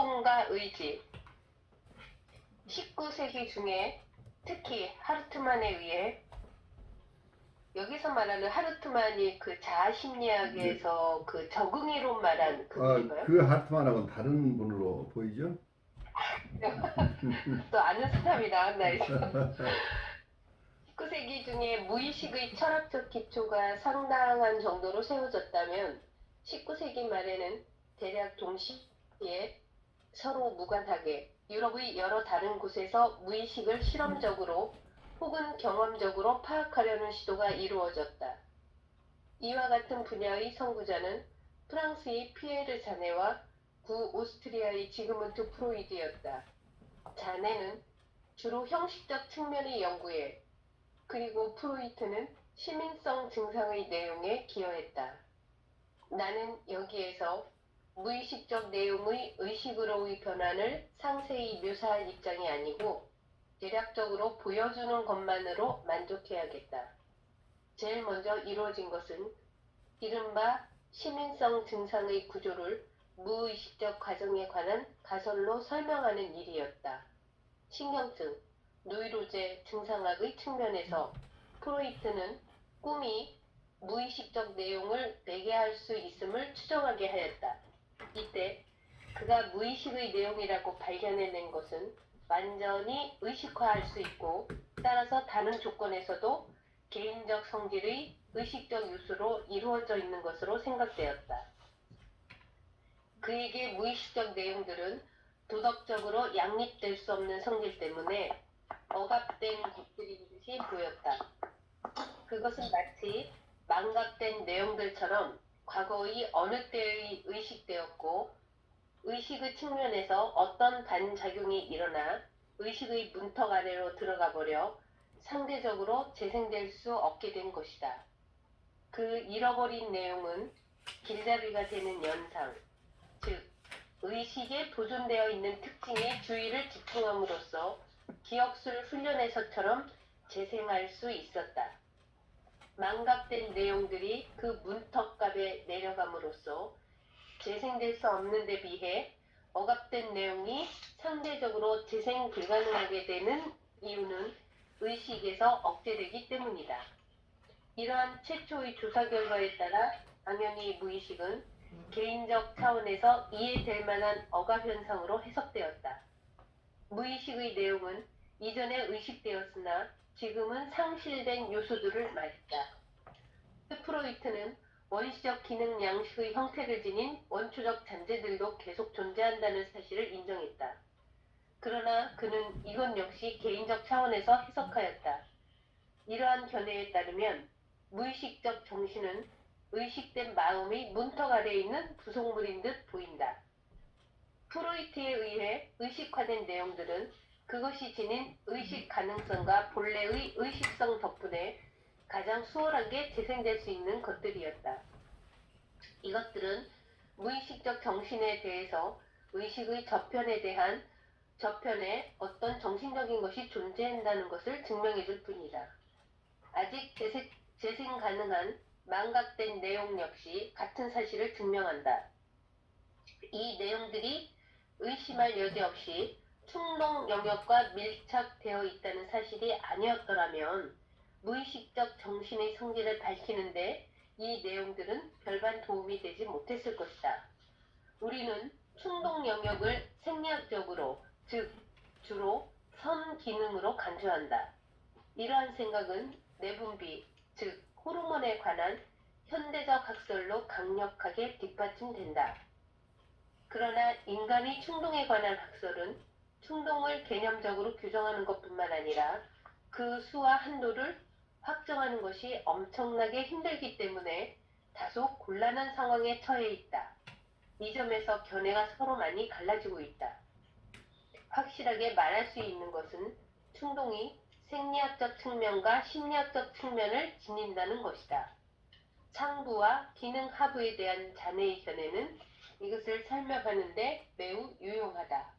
충동과 의지. 19세기 중에 특히 하르트만에 의해, 여기서 말하는 하르트만이 그 자아심리학에서 그 적응이론 말한 그분인가요? 그 하르트만하고는 다른 분으로 보이죠? 또 아는 사람이 나왔나 해서. 19세기 중에 무의식의 철학적 기초가 상당한 정도로 세워졌다면 19세기 말에는 대략 동시에 서로 무관하게 유럽의 여러 다른 곳에서 무의식을 실험적으로 혹은 경험적으로 파악하려는 시도가 이루어졌다. 이와 같은 분야의 선구자는 프랑스의 피에르 자네와 오스트리아의 지그문트 프로이드였다. 자네는 주로 형식적 측면의 연구에, 그리고 프로이트는 시민성 증상의 내용에 기여했다. 나는 여기에서 무의식적 내용의 의식으로의 변환을 상세히 묘사할 입장이 아니고 대략적으로 보여주는 것만으로 만족해야겠다. 제일 먼저 이루어진 것은 이른바 시민성 증상의 구조를 무의식적 과정에 관한 가설로 설명하는 일이었다. 신경증, 노이로제 증상학의 측면에서 프로이트는 꿈이 무의식적 내용을 매개할 수 있음을 추정하게 하였다. 이때 그가 무의식의 내용이라고 발견해낸 것은 완전히 의식화할 수 있고 따라서 다른 조건에서도 개인적 성질의 의식적 요소로 이루어져 있는 것으로 생각되었다. 그에게 무의식적 내용들은 도덕적으로 양립될 수 없는 성질 때문에 억압된 것들인 듯이 보였다. 그것은 마치 망각된 내용들처럼 과거의 어느 때의 의식되었고 의식의 측면에서 어떤 반작용이 일어나 의식의 문턱 아래로 들어가 버려 상대적으로 재생될 수 없게 된 것이다. 그 잃어버린 내용은 길잡이가 되는 연상, 즉 의식에 보존되어 있는 특징에 주의를 집중함으로써 기억술 훈련에서처럼 재생할 수 있었다. 망각된 내용들이 그 문턱값에 내려감으로써 재생될 수 없는 데 비해 억압된 내용이 상대적으로 재생 불가능하게 되는 이유는 의식에서 억제되기 때문이다. 이러한 최초의 조사 결과에 따라 당연히 무의식은 개인적 차원에서 이해될 만한 억압 현상으로 해석되었다. 무의식의 내용은 이전에 의식되었으나 지금은 상실된 요소들을 말했다. 프로이트는 원시적 기능 양식의 형태를 지닌 원초적 잔재들도 계속 존재한다는 사실을 인정했다. 그러나 그는 이것 역시 개인적 차원에서 해석하였다. 이러한 견해에 따르면 무의식적 정신은 의식된 마음의 문턱 아래에 있는 부속물인 듯 보인다. 프로이트에 의해 의식화된 내용들은 그것이 지닌 의식 가능성과 본래의 의식성 덕분에 가장 수월하게 재생될 수 있는 것들이었다. 이것들은 무의식적 정신에 대해서 의식의 저편에 어떤 정신적인 것이 존재한다는 것을 증명해줄 뿐이다. 아직 재생 가능한 망각된 내용 역시 같은 사실을 증명한다. 이 내용들이 의심할 여지 없이 충동 영역과 밀착되어 있다는 사실이 아니었더라면 무의식적 정신의 성질을 밝히는데 이 내용들은 별반 도움이 되지 못했을 것이다. 우리는 충동 영역을 생리학적으로, 즉 주로 선 기능으로 간주한다. 이러한 생각은 내분비, 즉 호르몬에 관한 현대적 학설로 강력하게 뒷받침된다. 그러나 인간의 충동에 관한 학설은 충동을 개념적으로 규정하는 것뿐만 아니라 그 수와 한도를 확정하는 것이 엄청나게 힘들기 때문에 다소 곤란한 상황에 처해 있다. 이 점에서 견해가 서로 많이 갈라지고 있다. 확실하게 말할 수 있는 것은 충동이 생리학적 측면과 심리학적 측면을 지닌다는 것이다. 상부와 기능 하부에 대한 자네의 견해는 이것을 설명하는 데 매우 유용하다.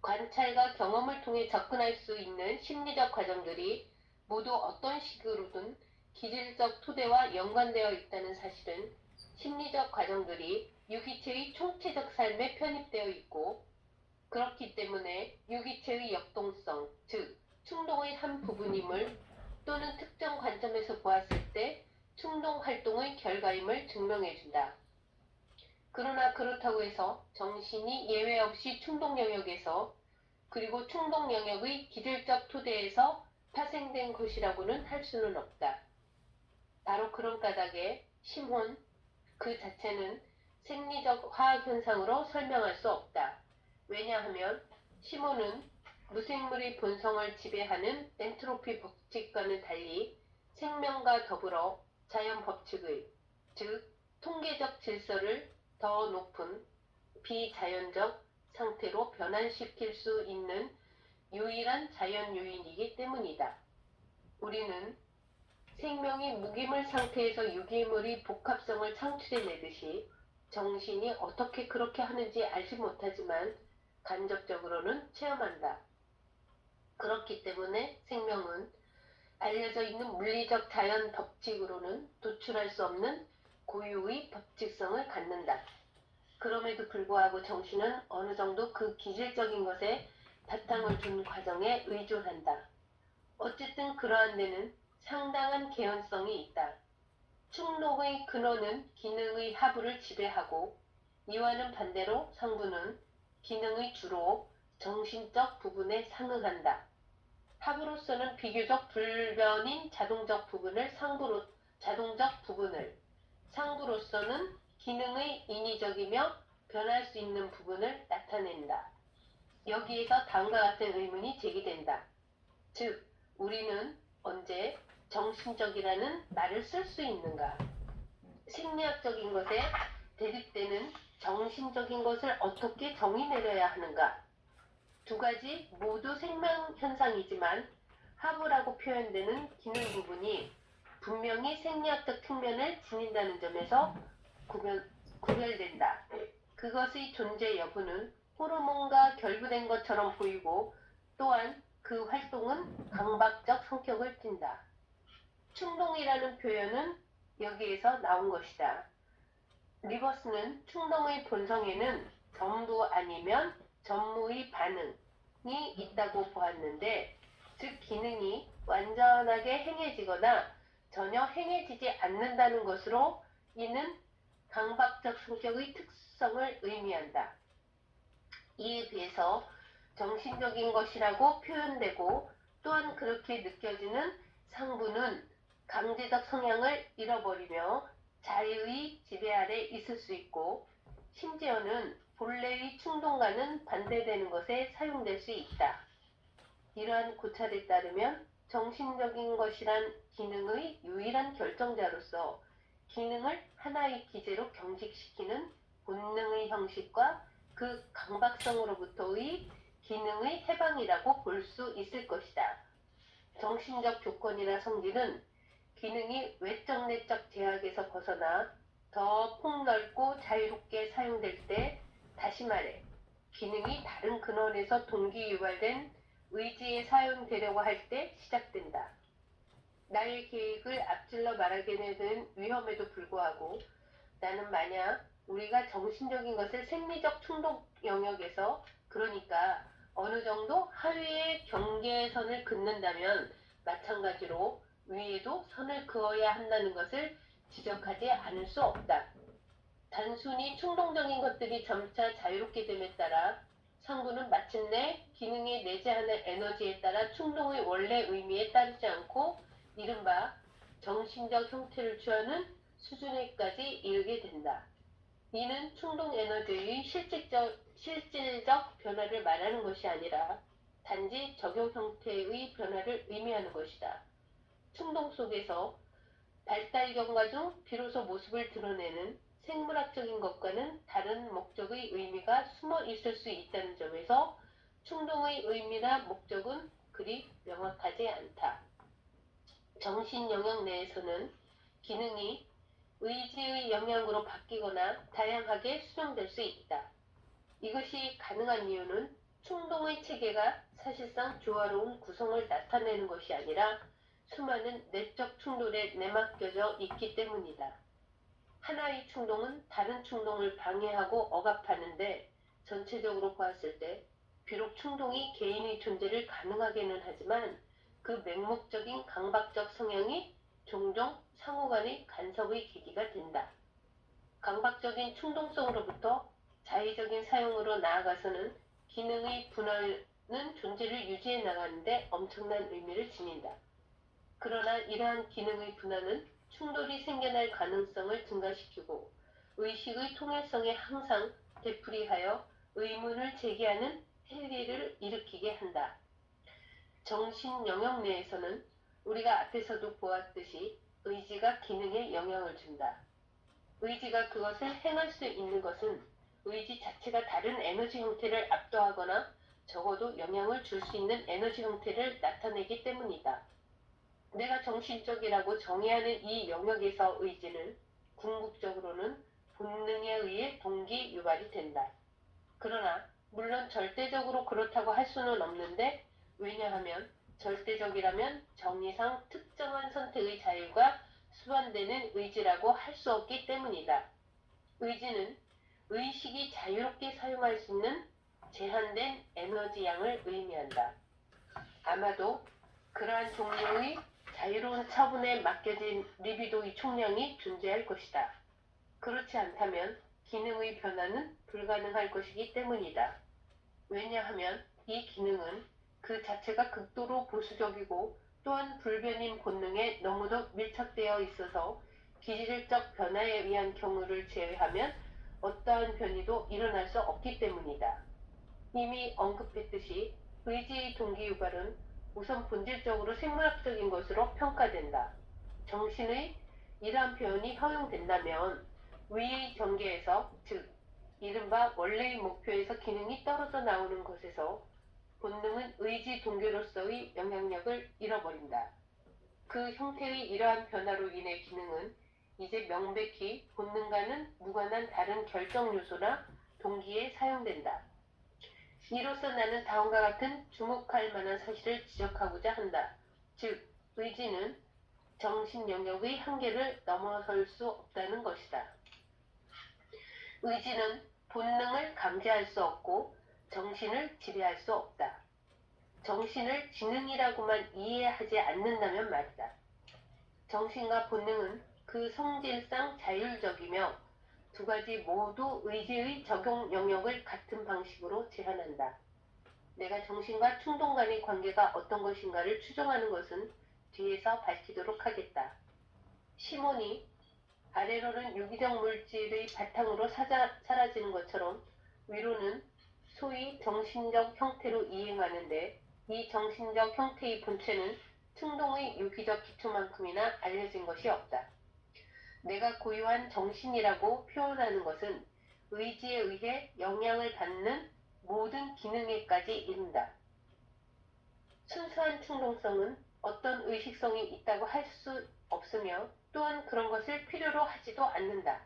관찰과 경험을 통해 접근할 수 있는 심리적 과정들이 모두 어떤 식으로든 기질적 토대와 연관되어 있다는 사실은 심리적 과정들이 유기체의 총체적 삶에 편입되어 있고, 그렇기 때문에 유기체의 역동성, 즉 충동의 한 부분임을 또는 특정 관점에서 보았을 때 충동 활동의 결과임을 증명해준다. 그러나 그렇다고 해서 정신이 예외 없이 충동 영역에서 그리고 충동 영역의 기질적 토대에서 파생된 것이라고는 할 수는 없다. 바로 그런 까닭에 심혼 그 자체는 생리적 화학 현상으로 설명할 수 없다. 왜냐하면 심혼은 무생물의 본성을 지배하는 엔트로피 법칙과는 달리 생명과 더불어 자연 법칙의, 즉 통계적 질서를 더 높은 비자연적 상태로 변환시킬 수 있는 유일한 자연 요인이기 때문이다. 우리는 생명이 무기물 상태에서 유기물의 복합성을 창출해내듯이 정신이 어떻게 그렇게 하는지 알지 못하지만 간접적으로는 체험한다. 그렇기 때문에 생명은 알려져 있는 물리적 자연 법칙으로는 도출할 수 없는 고유의 법칙성을 갖는다. 그럼에도 불구하고 정신은 어느 정도 그 기질적인 것에 바탕을 둔 과정에 의존한다. 어쨌든 그러한 데는 상당한 개연성이 있다. 충동의 근원은 기능의 하부를 지배하고 이와는 반대로 상부는 기능의 주로 정신적 부분에 상응한다. 하부로서는 비교적 불변인 자동적 부분을 상부로서는 기능의 인위적이며 변할 수 있는 부분을 나타낸다. 여기에서 다음과 같은 의문이 제기된다. 즉, 우리는 언제 정신적이라는 말을 쓸 수 있는가? 생리학적인 것에 대립되는 정신적인 것을 어떻게 정의 내려야 하는가? 두 가지 모두 생명 현상이지만 하부라고 표현되는 기능 부분이 분명히 생리학적 측면을 지닌다는 점에서 구별된다. 그것의 존재 여부는 호르몬과 결부된 것처럼 보이고 또한 그 활동은 강박적 성격을 띈다. 충동이라는 표현은 여기에서 나온 것이다. 리버스는 충동의 본성에는 전부 아니면 전무의 반응이 있다고 보았는데, 즉 기능이 완전하게 행해지거나 전혀 행해지지 않는다는 것으로 이는 강박적 성격의 특성을 의미한다. 이에 비해서 정신적인 것이라고 표현되고 또한 그렇게 느껴지는 상부는 강제적 성향을 잃어버리며 자유의 지배 아래 있을 수 있고 심지어는 본래의 충동과는 반대되는 것에 사용될 수 있다. 이러한 고찰에 따르면 정신적인 것이란 기능의 유일한 결정자로서 기능을 하나의 기제로 경직시키는 본능의 형식과 그 강박성으로부터의 기능의 해방이라고 볼 수 있을 것이다. 정신적 조건이나 성질은 기능이 외적 내적 제약에서 벗어나 더 폭넓고 자유롭게 사용될 때, 다시 말해 기능이 다른 근원에서 동기 유발된 의지에 사용되려고 할 때 시작된다. 나의 계획을 앞질러 말하게 되는 위험에도 불구하고 나는 만약 우리가 정신적인 것을 생리적 충동 영역에서, 그러니까 어느 정도 하위의 경계선을 긋는다면 마찬가지로 위에도 선을 그어야 한다는 것을 지적하지 않을 수 없다. 단순히 충동적인 것들이 점차 자유롭게 됨에 따라 상부는 마침내 기능에 내재하는 에너지에 따라 충동의 원래 의미에 따르지 않고 이른바 정신적 형태를 취하는 수준에까지 이르게 된다. 이는 충동 에너지의 실질적 변화를 말하는 것이 아니라 단지 적용 형태의 변화를 의미하는 것이다. 충동 속에서 발달 경과 중 비로소 모습을 드러내는 생물학적인 것과는 다른 목적의 의미가 숨어 있을 수 있다는 점에서 충동의 의미나 목적은 그리 명확하지 않다. 정신 영역 내에서는 기능이 의지의 영향으로 바뀌거나 다양하게 수정될 수 있다. 이것이 가능한 이유는 충동의 체계가 사실상 조화로운 구성을 나타내는 것이 아니라 수많은 내적 충돌에 내맡겨져 있기 때문이다. 하나의 충동은 다른 충동을 방해하고 억압하는데 전체적으로 보았을 때 비록 충동이 개인의 존재를 가능하게는 하지만 그 맹목적인 강박적 성향이 종종 상호간의 간섭의 계기가 된다. 강박적인 충동성으로부터 자의적인 사용으로 나아가서는 기능의 분할은 존재를 유지해 나가는데 엄청난 의미를 지닌다. 그러나 이러한 기능의 분할은 충돌이 생겨날 가능성을 증가시키고 의식의 통일성에 항상 되풀이하여 의문을 제기하는 해리를 일으키게 한다. 정신 영역 내에서는 우리가 앞에서도 보았듯이 의지가 기능에 영향을 준다. 의지가 그것을 행할 수 있는 것은 의지 자체가 다른 에너지 형태를 압도하거나 적어도 영향을 줄 수 있는 에너지 형태를 나타내기 때문이다. 내가 정신적이라고 정의하는 이 영역에서 의지는 궁극적으로는 본능에 의해 동기 유발이 된다. 그러나 물론 절대적으로 그렇다고 할 수는 없는데 왜냐하면 절대적이라면 정의상 특정한 선택의 자유가 수반되는 의지라고 할 수 없기 때문이다. 의지는 의식이 자유롭게 사용할 수 있는 제한된 에너지 양을 의미한다. 아마도 그러한 종류의 자유로운 처분에 맡겨진 리비도의 총량이 존재할 것이다. 그렇지 않다면 기능의 변화는 불가능할 것이기 때문이다. 왜냐하면 이 기능은 그 자체가 극도로 보수적이고 또한 불변인 본능에 너무도 밀착되어 있어서 기질적 변화에 의한 경우를 제외하면 어떠한 변이도 일어날 수 없기 때문이다. 이미 언급했듯이 의지의 동기 유발은 우선 본질적으로 생물학적인 것으로 평가된다. 정신의 이러한 표현이 허용된다면 위의 경계에서 즉 이른바 원래의 목표에서 기능이 떨어져 나오는 것에서 본능은 의지 동기로서의 영향력을 잃어버린다. 그 형태의 이러한 변화로 인해 기능은 이제 명백히 본능과는 무관한 다른 결정 요소나 동기에 사용된다. 이로써 나는 다음과 같은 주목할 만한 사실을 지적하고자 한다. 즉, 의지는 정신 영역의 한계를 넘어설 수 없다는 것이다. 의지는 본능을 감지할 수 없고 정신을 지배할 수 없다. 정신을 지능이라고만 이해하지 않는다면 말이다. 정신과 본능은 그 성질상 자율적이며 두 가지 모두 의지의 적용 영역을 같은 방식으로 제한한다. 내가 정신과 충동 간의 관계가 어떤 것인가를 추정하는 것은 뒤에서 밝히도록 하겠다. 시몬이 아래로는 유기적 물질의 바탕으로 사라지는 것처럼 위로는 소위 정신적 형태로 이행하는데 이 정신적 형태의 본체는 충동의 유기적 기초만큼이나 알려진 것이 없다. 내가 고유한 정신이라고 표현하는 것은 의지에 의해 영향을 받는 모든 기능에까지 이른다. 순수한 충동성은 어떤 의식성이 있다고 할 수 없으며 또한 그런 것을 필요로 하지도 않는다.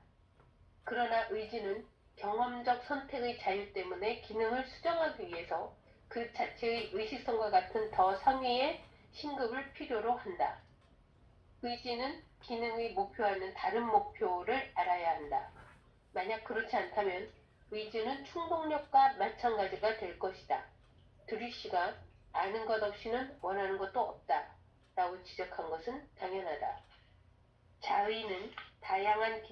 그러나 의지는 경험적 선택의 자유 때문에 기능을 수정하기 위해서 그 자체의 의식성과 같은 더 상위의 신급을 필요로 한다. 의지는 기능의 목표와는 다른 목표를 알아야 한다. 만약 그렇지 않다면 의지는 충동력과 마찬가지가 될 것이다. 드리시가 아는 것 없이는 원하는 것도 없다 라고 지적한 것은 당연하다. 자의는 다양한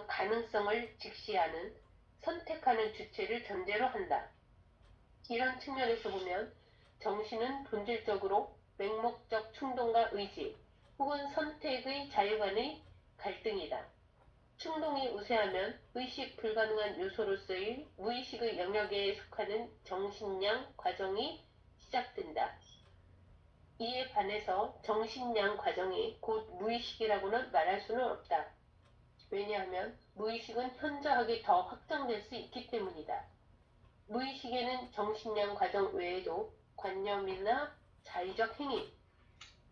가능성을 직시하는 선택하는 주체를 전제로 한다. 이런 측면에서 보면 정신은 본질적으로 맹목적 충동과 의지 혹은 선택의 자유 간의 갈등이다. 충동이 우세하면 의식 불가능한 요소로서의 무의식의 영역에 속하는 정신량 과정이 시작된다. 이에 반해서 정신량 과정이 곧 무의식이라고는 말할 수는 없다. 왜냐하면 무의식은 현저하게 더 확장될 수 있기 때문이다. 무의식에는 정신량 과정 외에도 관념이나 자의적 행위,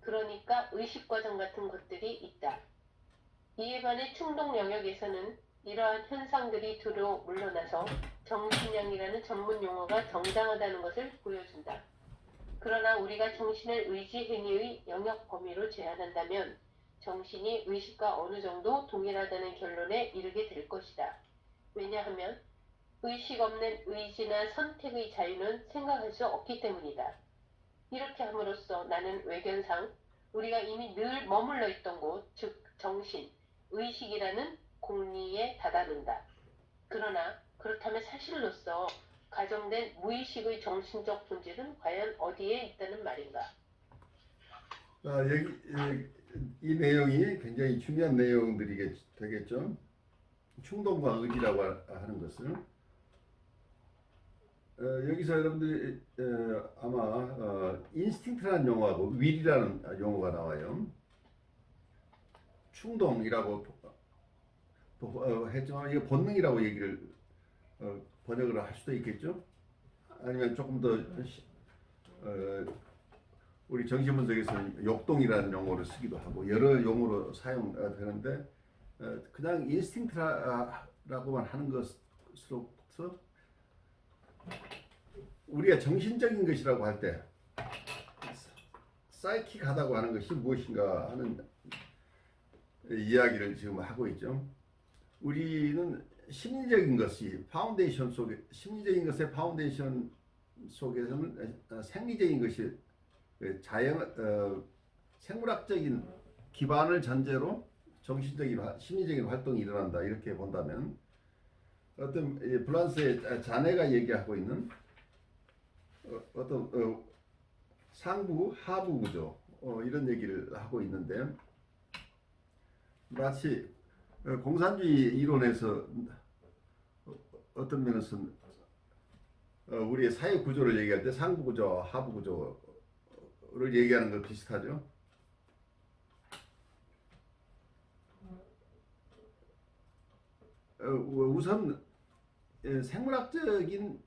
그러니까 의식 과정 같은 것들이 있다. 이에 반해 충동 영역에서는 이러한 현상들이 뒤로 물러나서 정신량이라는 전문 용어가 정당하다는 것을 보여준다. 그러나 우리가 정신을 의지 행위의 영역 범위로 제한한다면 정신이 의식과 어느 정도 동일하다는 결론에 이르게 될 것이다. 왜냐하면 의식 없는 의지나 선택의 자유는 생각할 수 없기 때문이다. 이렇게 함으로써 나는 외견상 우리가 이미 늘 머물러 있던 곳, 즉 정신, 의식이라는 공리에 다다른다. 그러나 그렇다면 사실로서 가정된 무의식의 정신적 본질은 과연 어디에 있다는 말인가? 이 내용이 굉장히 중요한 내용들이 되겠죠. 충동과 의지라고 하는 것을 여기서 여러분들이 아마 인스팅트라는 용어하고 윌이라는 용어가 나와요. 충동이라고 했지만 이게 본능이라고 얘기를 번역을 할 수도 있겠죠. 아니면 조금 더 우리 정신분석에서는 욕동이라는 용어를 쓰기도 하고 여러 용어로 사용되는데 그냥 인스팅트라고만 하는 것으로서 우리가 정신적인 것이라고 할 때 사이킥하다고 하는 것이 무엇인가 하는 이야기를 지금 하고 있죠. 우리는 심리적인 것이 파운데이션 속에 심리적인 것의 파운데이션 속에서는 생리적인 것이 생물학적인 기반을 전제로 정신적인 심리적인 활동이 일어난다 이렇게 본다면 어떤 블란스의 자네가 얘기하고 있는 어떤 상부 하부 구조 이런 얘기를 하고 있는데 마치 공산주의 이론에서 어떤 면에서는 우리의 사회 구조를 얘기할 때 상부 구조, 하부 구조를 얘기하는 것 비슷하죠. 우선 생물학적인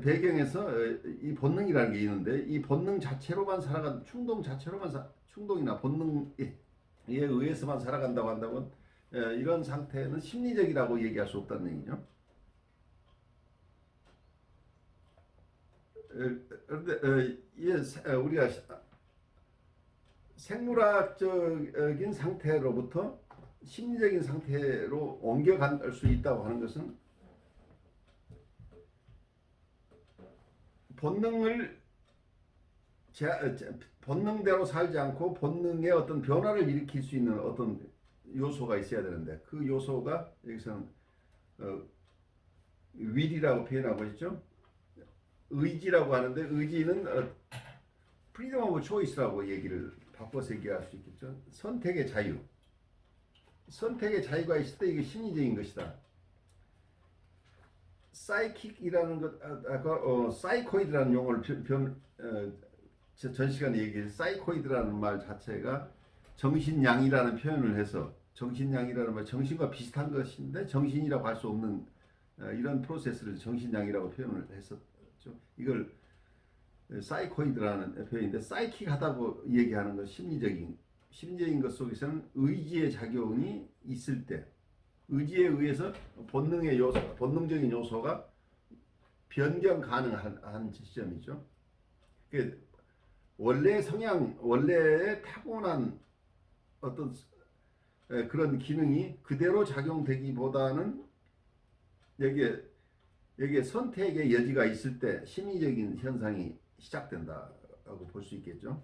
배경에서 이 본능이라는 게 있는데 이 본능 자체로만 살아간 충동이나 본능에 의해서만 살아간다고 한다면 이런 상태는 심리적이라고 얘기할 수 없다는 얘기죠. 그런데 우리가 생물학적인 상태로부터 심리적인 상태로 옮겨갈 수 있다고 하는 것은 본능대로 살지 않고 본능의 어떤 변화를 일으킬 수 있는 어떤 요소가 있어야 되는데 그 요소가 여기서는 will이라고 표현하고 있죠. 의지라고 하는데 의지는 freedom of choice라고 얘기를 바꿔서 얘기할 수 있겠죠. 선택의 자유. 선택의 자유가 있을 때 이게 심리적인 것이다. 사이킥이라는 것, 사이코이드라는 용어를 전 시간에 얘기해 사이코이드라는 말 자체가 정신양이라는 표현을 해서 정신양이라는 말 정신과 비슷한 것인데 정신이라고 할 수 없는 이런 프로세스를 정신양이라고 표현을 했었죠. 이걸 사이코이드라는 표현인데 사이킥하다고 얘기하는 것 심리적인 것 속에서는 의지의 작용이 있을 때 의지에 의해서 본능적인 요소가 변경 가능한 지점이죠. 원래의 타고난 어떤 그런 기능이 그대로 작용되기보다는 여기에 선택의 여지가 있을 때 심리적인 현상이 시작된다고 볼 수 있겠죠.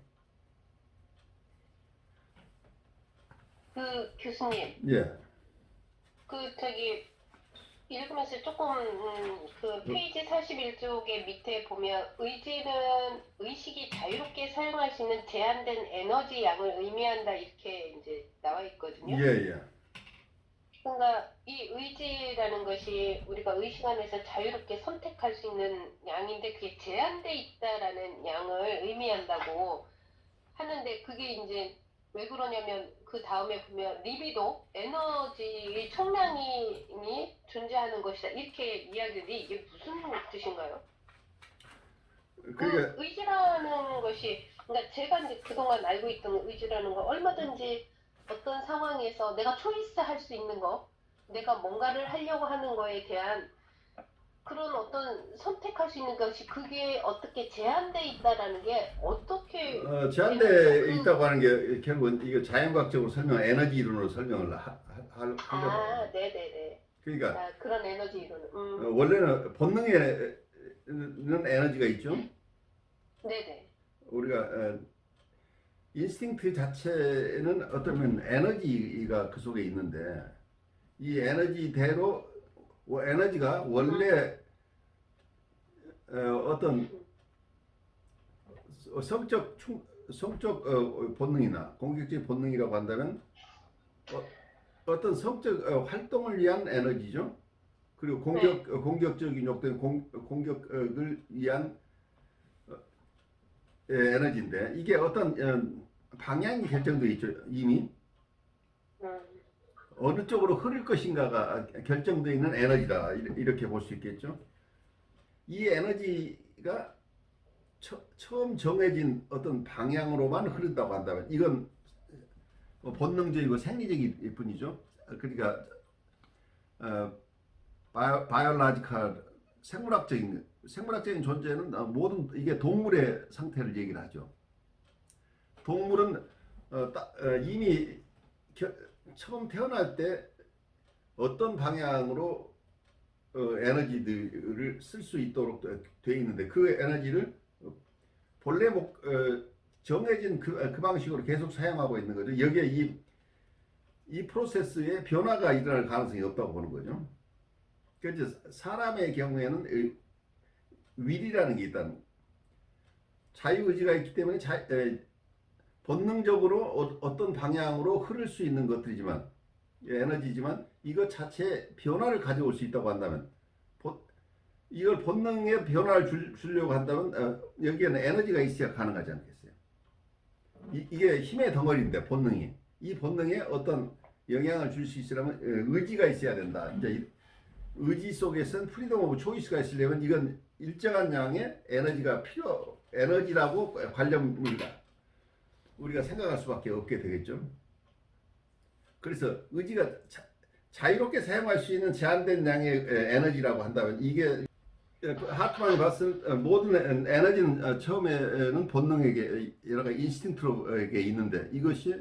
교수님. 예. 읽으면서 조금 페이지 41쪽의 밑에 보면 의지는 의식이 자유롭게 사용할 수 있는 제한된 에너지 양을 의미한다 이렇게 이제 나와 있거든요. 예. 그러니까 이 의지라는 것이 우리가 의식 안에서 자유롭게 선택할 수 있는 양인데 그게 제한돼 있다라는 양을 의미한다고 하는데 그게 이제 왜 그러냐면 그 다음에 보면 리비도 에너지의 총량이 존재하는 것이다 이렇게 이야기들이 이게 무슨 뜻인가요? 그 의지라는 것이 그러니까 제가 이제 그동안 알고 있던 의지라는 건 얼마든지 어떤 상황에서 내가 초이스 할 수 있는 거 내가 뭔가를 하려고 하는 거에 대한 그런 어떤 선택할 수 있는 것이 그게 어떻게 제한돼 있다라는 게 어떻게 제한돼 되는 있다고 하는 게 결국은 이거 자연과학적으로 에너지 이론으로 설명을 하려고 하거든요. 네네네. 그러니까 아, 그런 에너지 이론. 원래는 본능에는 에너지가 있죠. 네네. 우리가 인스팅트 자체는 어쩌면 에너지가 그 속에 있는데 이 에너지대로 에너지가 원래 어떤 성적 본능이나 공격적 본능이라고 한다면 어떤 성적 활동을 위한 에너지죠. 그리고 네. 공격적인 욕된 공격을 위한 에너지인데 이게 어떤 방향이 결정되어 있죠. 이미 음, 어느 쪽으로 흐를 것인가가 결정되어 있는 에너지다 이렇게 볼 수 있겠죠. 이 에너지가 처음 정해진 어떤 방향으로만 흐른다고 한다면 이건 본능적이고 생리적일 뿐이죠. 그러니까 어, 바이올라지컬 생물학적인 존재는 모든 이게 동물의 상태를 얘기를 하죠. 동물은 이미 처음 태어날 때 어떤 방향으로 에너지들을 쓸 수 있도록 되어 있는데 그 에너지를 본래 정해진 그 방식으로 계속 사용하고 있는 거죠. 여기에 이 프로세스에 변화가 일어날 가능성이 없다고 보는 거죠. 그래서 사람의 경우에는 윌이라는 게 일단 자유의지가 있기 때문에 본능적으로 어떤 방향으로 흐를 수 있는 것들이지만 에너지지만 이것 자체에 변화를 가져올 수 있다고 한다면 이걸 본능에 변화를 주려고 한다면 여기에는 에너지가 있어야 가능하지 않겠어요. 이게 힘의 덩어리인데 본능이 이 본능에 어떤 영향을 줄 수 있으려면 의지가 있어야 된다. 이제 의지 속에서는 프리덤 오브 초이스가 있으려면 이건 일정한 양의 에너지라고 관념을 우리가 생각할 수밖에 없게 되겠죠. 그래서 의지가 자유롭게 사용할 수 있는 제한된 양의 에너지라고 한다면 이게 하트만이 봤을 모든 에너지는 처음에는 본능에게 여러 가지 인스팅트로에게 있는데 이것이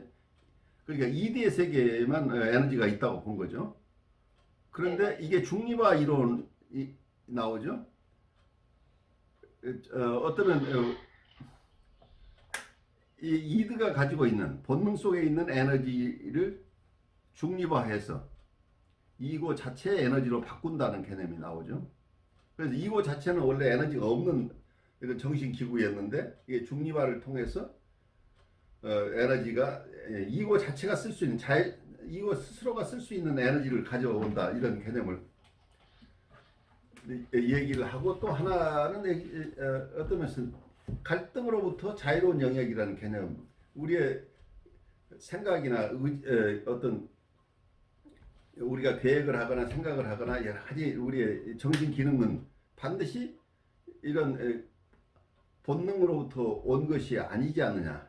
그러니까 이디의 세계에만 에너지가 있다고 본 거죠. 그런데 이게 중립화 이론이 나오죠. 어쩌면 이 이드가 가지고 있는 본능 속에 있는 에너지를 중립화해서 이고 자체의 에너지로 바꾼다는 개념이 나오죠. 그래서 이고 자체는 원래 에너지가 없는 이런 정신 기구였는데 이게 중립화를 통해서 에너지가 이고 자체가 쓸 수 있는 이고 스스로가 쓸 수 있는 에너지를 가져온다 이런 개념을 얘기를 하고 또 하나는 어떤 면에서 갈등으로부터 자유로운 영역이라는 개념 우리의 생각이나 어떤 우리가 계획을 하거나 생각을 하거나 여러 가지 우리의 정신 기능은 반드시 이런 본능으로부터 온 것이 아니지 않느냐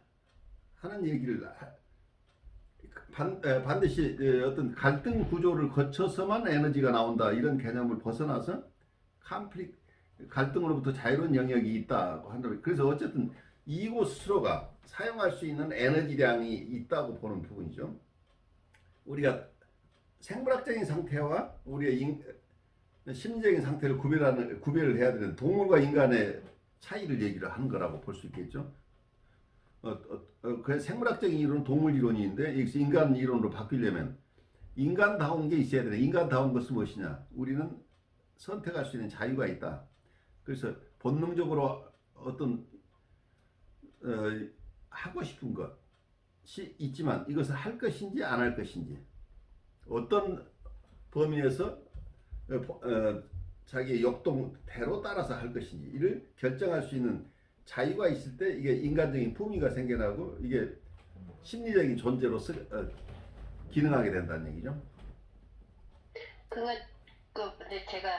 하는 얘기를 반드시 어떤 갈등 구조를 거쳐서만 에너지가 나온다 이런 개념을 벗어나서 갈등으로부터 자유로운 영역이 있다고 한다면 그래서 어쨌든 이고 스스로가 사용할 수 있는 에너지량이 있다고 보는 부분이죠. 우리가 생물학적인 상태와 우리의 심리적인 상태를 구별을 해야 되는 동물과 인간의 차이를 얘기를 하는 거라고 볼 수 있겠죠. 그 생물학적인 이론은 동물 이론인데 여기서 인간 이론으로 바뀌려면 인간다운 게 있어야 되네. 인간다운 것은 무엇이냐? 우리는 선택할 수 있는 자유가 있다. 그래서 본능적으로 어떤 하고 싶은 것이 있지만 이것을 할 것인지 안 할 것인지 어떤 범위에서 자기의 역동대로 따라서 할 것인지 이를 결정할 수 있는 자유가 있을 때 이게 인간적인 품위가 생겨나고 이게 심리적인 존재로서 기능하게 된다는 얘기죠. 근데 제가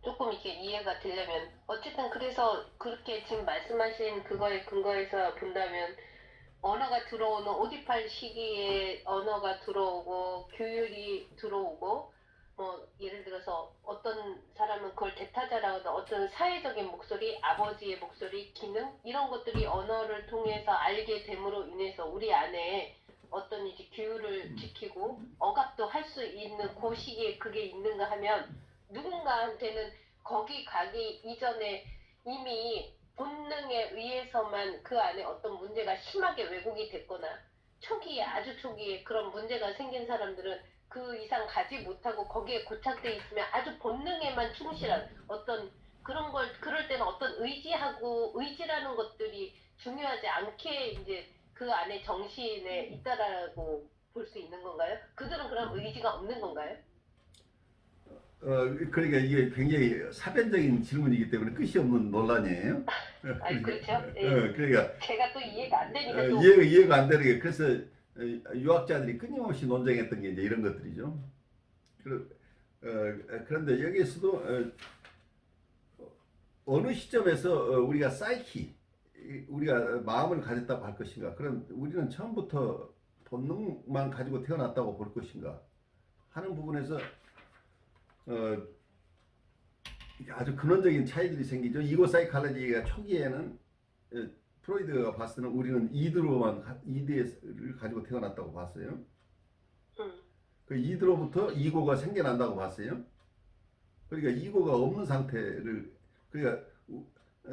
조금 이렇게 이해가 되려면 어쨌든 그래서 그렇게 지금 말씀하신 그거에 근거해서 본다면 언어가 들어오는 오디팔 시기에 언어가 들어오고 규율이 들어오고 뭐 예를 들어서 어떤 사람은 그걸 대타자라고 하든 어떤 사회적인 목소리, 아버지의 목소리, 기능 이런 것들이 언어를 통해서 알게 됨으로 인해서 우리 안에 어떤 이제 규율을 지키고 억압도 할 수 있는 그 시기에 그게 있는가 하면 누군가한테는 거기 가기 이전에 이미 본능에 의해서만 그 안에 어떤 문제가 심하게 왜곡이 됐거나 초기에 아주 초기에 그런 문제가 생긴 사람들은 그 이상 가지 못하고 거기에 고착돼 있으면 아주 본능에만 충실한 어떤 그런 걸 그럴 때는 어떤 의지하고 의지라는 것들이 중요하지 않게 이제 그 안에 정신에 있다라고 볼 수 있는 건가요? 그들은 그럼 의지가 없는 건가요? 그러니까 이게 굉장히 사변적인 질문이기 때문에 끝이 없는 논란이에요. 아니 그렇죠? 예. 그러니까 그러니까 또 이해가 안 되니까 또 이해가 안 되는 게 그래서 유학자들이 끊임없이 논쟁했던 게 이제 이런 것들이죠. 그런데 여기에서도 어느 시점에서 우리가 사이키, 우리가 마음을 가졌다고 할 것인가? 그럼 우리는 처음부터 본능만 가지고 태어났다고 볼 것인가? 하는 부분에서 아주 근원적인 차이들이 생기죠. 이고 사이칼로지가 초기에는 프로이드가 봤을 때는 우리는 이드를 가지고 태어났다고 봤어요. 그 이드로부터 이고가 생겨난다고 봤어요. 그러니까 이고가 없는 상태를 그러니까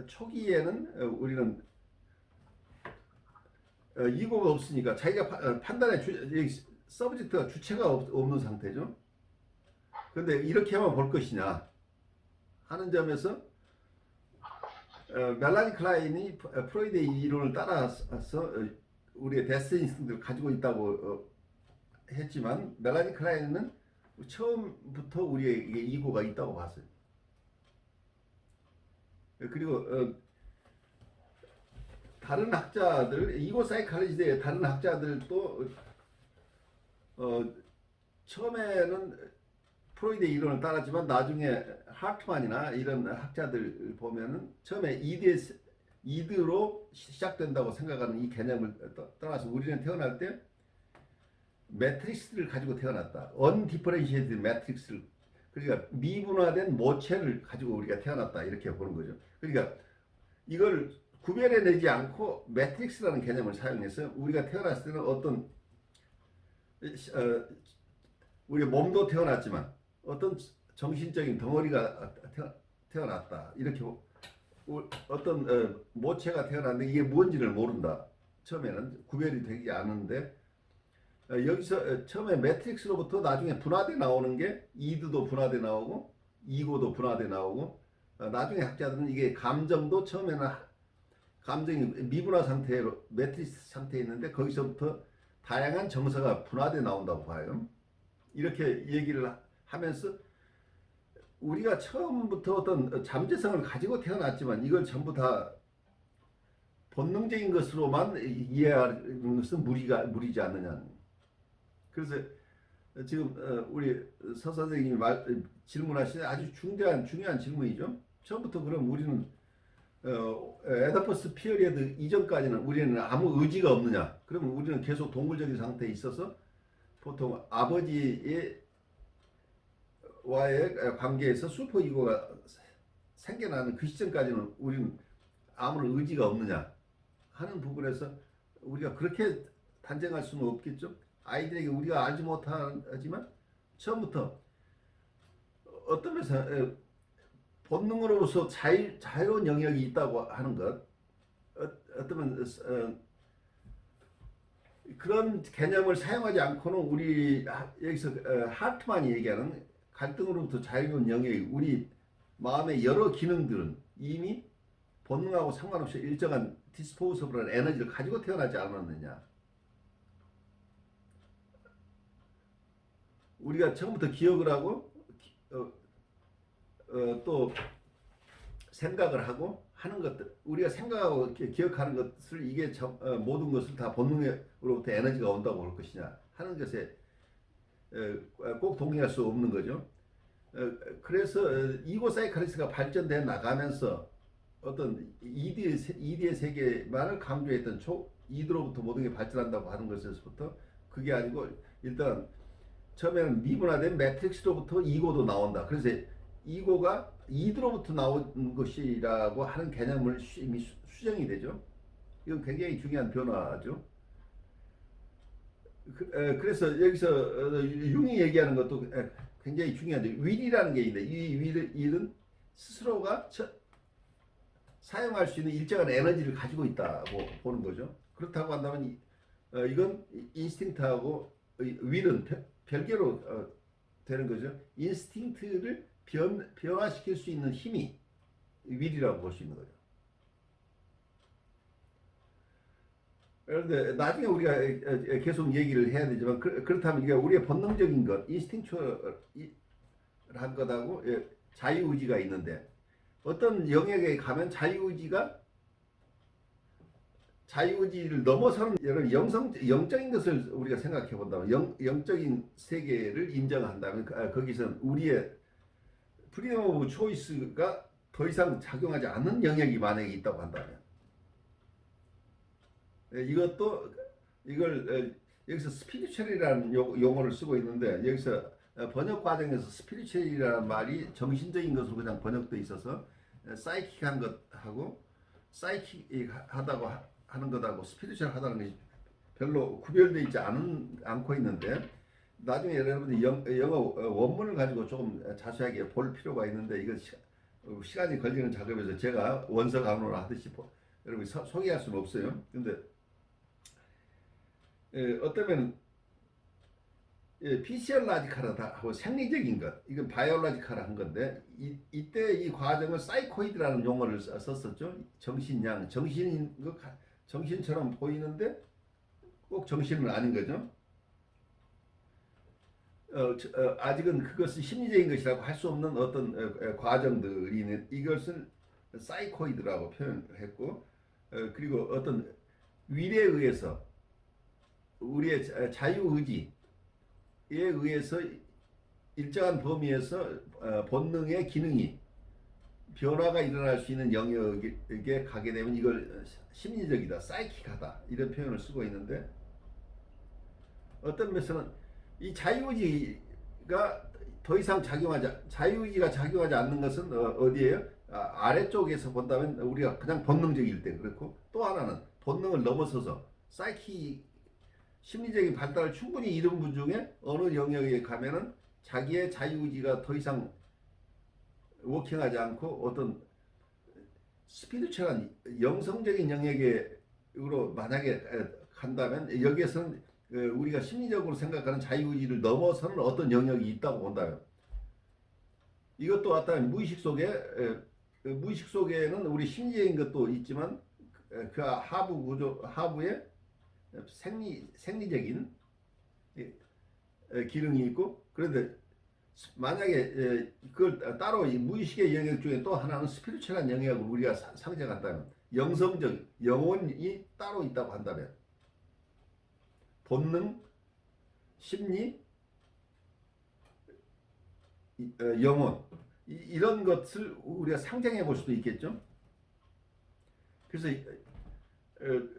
초기에는 우리는 이고가 없으니까 자기가 판단의 서브젝트가 주체가 없는 상태죠. 그런데 이렇게만 볼 것이냐 하는 점에서 멜라니 클라인이 프로이드의 이론을 따라서 우리의 데스 인스팅트를 가지고 있다고 했지만 멜라니 클라인은 처음부터 우리에게 이고가 있다고 봤어요. 그리고 다른 학자들, 이고 사이칼로지의 다른 학자들도 처음에는 프로이드의 이론을 따랐지만 나중에 하트만이나 이런 학자들 보면은 처음에 이드로 시작된다고 생각하는 이 개념을 떠나서 우리는 태어날 때 매트릭스를 가지고 태어났다. 언디퍼렌시에이티드 매트릭스를 그러니까 미분화된 모체를 가지고 우리가 태어났다 이렇게 보는 거죠. 그러니까 이걸 구별해내지 않고 매트릭스라는 개념을 사용해서 우리가 태어났을 때는 어떤 우리 몸도 태어났지만 어떤 정신적인 덩어리가 태어났다 이렇게 어떤 모체가 태어났는데 이게 뭔지를 모른다. 처음에는 구별이 되지 않는데 여기서 처음에 매트릭스로부터 나중에 분화돼 나오는 게 이드도 분화돼 나오고 이고도 분화돼 나오고 나중에 학자들은 이게 감정도 처음에는 감정이 미분화 상태로 매트릭스 상태에 있는데 거기서부터 다양한 정서가 분화돼 나온다고 봐요. 이렇게 얘기를 하면서 우리가 처음부터 어떤 잠재성을 가지고 태어났지만 이걸 전부 다 본능적인 것으로만 이해하는 것은 무리지 않느냐. 그래서 지금 우리 서 선생님이 질문하신 아주 중요한 질문이죠. 처음부터 그럼 우리는 에다퍼스 피어리어드 이전까지는 우리는 아무 의지가 없느냐? 그러면 우리는 계속 동물적인 상태에 있어서 보통 아버지의 와의 관계에서 슈퍼 이고가 생겨나는 그 시점까지는 우리는 아무런 의지가 없느냐 하는 부분에서 우리가 그렇게 단정할 수는 없겠죠. 아이들에게 우리가 알지 못하지만 처음부터 어떤 면에서 본능으로서 자유로운 영역이 있다고 하는 것 어떤 그런 개념을 사용하지 않고는 우리 여기서 하트만이 얘기하는 갈등으로부터 자유로운 영역이 우리 마음의 여러 기능들은 이미 본능하고 상관없이 일정한 디스포서블한 에너지를 가지고 태어나지 않았느냐. 우리가 처음부터 기억을 하고 또 생각을 하고 하는 것들 우리가 생각하고 기억하는 것을 이게 모든 것을 다 본능으로부터 에너지가 온다고 볼 것이냐 하는 것에 꼭 동의할 수 없는 거죠. 그래서 이고 사이칼리스가 발전돼 나가면서 어떤 이디의 세계만을 강조했던 이드로부터 모든 게 발전한다고 하는 것에서부터 그게 아니고 일단 처음에는 미분화된 매트릭스로부터 이고도 나온다. 그래서 이고가 이드로부터 나온 것이라고 하는 개념을 이미 수정이 되죠. 이건 굉장히 중요한 변화죠. 그래서 여기서 융이 얘기하는 것도 굉장히 중요한데, 윌이라는 게 있는데, 이 윌은 스스로가 사용할 수 있는 일정한 에너지를 가지고 있다고 보는 거죠. 그렇다고 한다면 이건 인스팅트하고 윌은 별개로 되는 거죠. 인스팅트를 변화시킬 수 있는 힘이 윌이라고 볼 수 있는 거죠. 그런데 나중에 우리가 계속 얘기를 해야 되지만, 그렇다면 이게 우리의 본능적인 것, 인스팅추얼한 것하고 자유의지가 있는데, 어떤 영역에 가면 자유의지를 넘어서는 여러 영적인 것을 우리가 생각해 본다면, 영적인 세계를 인정한다면, 거기서는 우리의 프리덤 오브 초이스가 더 이상 작용하지 않는 영역이 만약에 있다고 한다면, 이걸 여기서 스피리추얼이라는 용어를 쓰고 있는데, 여기서 번역 과정에서 스피리추얼이라는 말이 정신적인 것으로 그냥 번역돼 있어서 사이킥한 것하고 사이킥하다고 하는 것하고 스피리추얼하다는 것이 별로 구별되어 있지 않고 있는데, 나중에 여러분들이 영어 원문을 가지고 조금 자세하게 볼 필요가 있는데, 이거 시간이 걸리는 작업에서 제가 원서 강론을 하듯이 여러분이 소개할 수는 없어요. 근데 어쩌면 피시올라지컬하고 생리적인 것, 이건 바이올라지컬한 건데, 이때 이 과정을 사이코이드라는 용어를 썼었죠. 정신양, 정신처럼 보이는데 꼭 정신은 아닌 거죠. 아직은 그것을 심리적인 것이라고 할 수 없는 어떤 과정들이 있는, 이것을 사이코이드라고 표현을 했고, 그리고 어떤 윌에 의해서 우리의 자유의지에 의해서 일정한 범위에서 본능의 기능이 변화가 일어날 수 있는 영역에 가게 되면 이걸 심리적이다, 사이킥하다, 이런 표현을 쓰고 있는데, 어떤 면에서는 이 자유의지가 더 이상 자유의지가 작용하지 않는 것은 어디예요? 아래쪽에서 본다면 우리가 그냥 본능적일 때 그렇고, 또 하나는 본능을 넘어서서 심리적인 발달을 충분히 이룬 분 중에 어느 영역에 가면은 자기의 자유의지가 더 이상 워킹하지 않고 어떤 스피리추얼한 영성적인 영역으로 만약에 간다면, 여기에서는 우리가 심리적으로 생각하는 자유의지를 넘어서는 어떤 영역이 있다고 본다면, 이것도 어떤 무의식 속에는 우리 심리적인 것도 있지만, 그 하부에 생리적인 기능이 있고, 그런데 만약에 그걸 따로 무의식의 영역 중에 또 하나는 스피리추얼한 영역을 우리가 상정한다면, 영성적 영혼이 따로 있다고 한다면, 본능, 심리, 영혼, 이런 것을 우리가 상정해 볼 수도 있겠죠. 그래서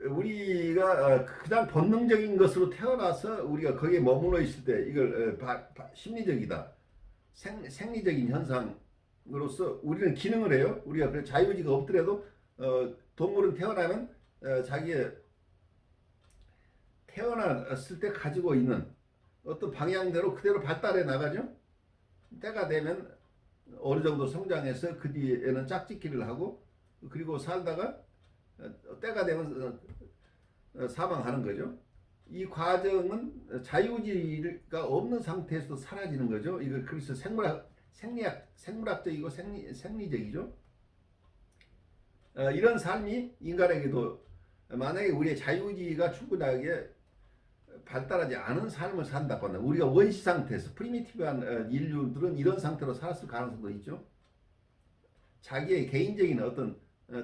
우리가 그냥 본능적인 것으로 태어나서 우리가 거기에 머물러 있을 때 이걸 심리적이다, 생리적인 현상으로서 우리는 기능을 해요. 우리가 그래 자유의지가 없더라도 동물은 태어나면 자기의 태어났을 때 가지고 있는 어떤 방향대로 그대로 발달해 나가죠. 때가 되면 어느 정도 성장해서 그 뒤에는 짝짓기를 하고, 그리고 살다가 때가 되면 사망하는 거죠. 이 과정은 자유의지가 없는 상태에서 사라지는 거죠. 이거 그래서 생물학적이고 생리적이죠. 이런 삶이 인간에게도, 만약에 우리의 자유의지가 충분하게 발달하지 않은 삶을 산다고 한다, 우리가 원시 상태에서 프리미티브한 인류들은 이런 상태로 살았을 가능성도 있죠. 자기의 개인적인 어떤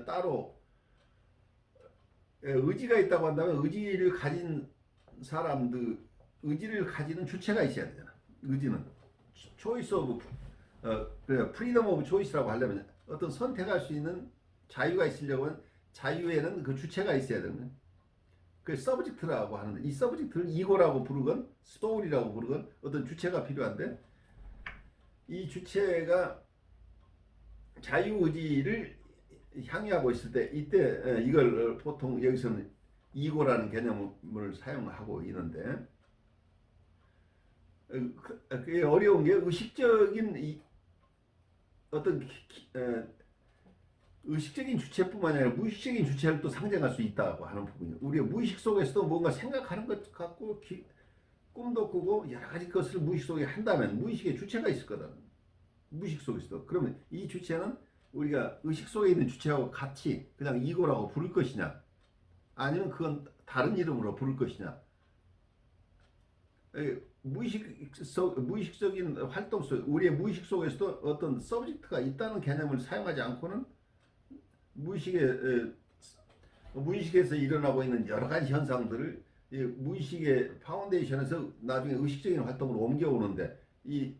따로 의지가 있다고 한다면, 의지를 가진 사람들, 의지를 가지는 주체가 있어야 되잖아. 의지는 초이스 오브 프리덤 오브 초이스라고 하려면 어떤 선택할 수 있는 자유가 있으려면 자유에는 그 주체가 있어야 되는. 그 서브젝트라고 하는데 이 서브젝트를 이고라고 부르건 스토리라고 부르건 어떤 주체가 필요한데 이 주체가 자유의지를 향유하고 있을 때 이때 이걸 보통 여기서는 이고라는 개념을 사용하고 있는데 그게 어려운 게 의식적인 어떤 의식적인 주체뿐만 아니라 무의식적인 주체를 또 상징할 수 있다고 하는 부분이에요. 우리가 무의식 속에서도 뭔가 생각하는 것 같고 꿈도 꾸고 여러 가지 것을 무의식 속에 한다면 무의식의 주체가 있을 거다. 무의식 속에서도. 그러면 이 주체는 우리가 의식 속에 있는 주체하고 같이 그냥 이고라고 부를 것이냐 아니면 그건 다른 이름으로 부를 것이냐. 무의식적인 활동 속 우리의 무의식 속에서도 어떤 서브젝트가 있다는 개념을 사용하지 않고는 무의식에서 일어나고 있는 여러 가지 현상들을 무의식의 파운데이션에서 나중에 의식적인 활동으로 옮겨오는데 이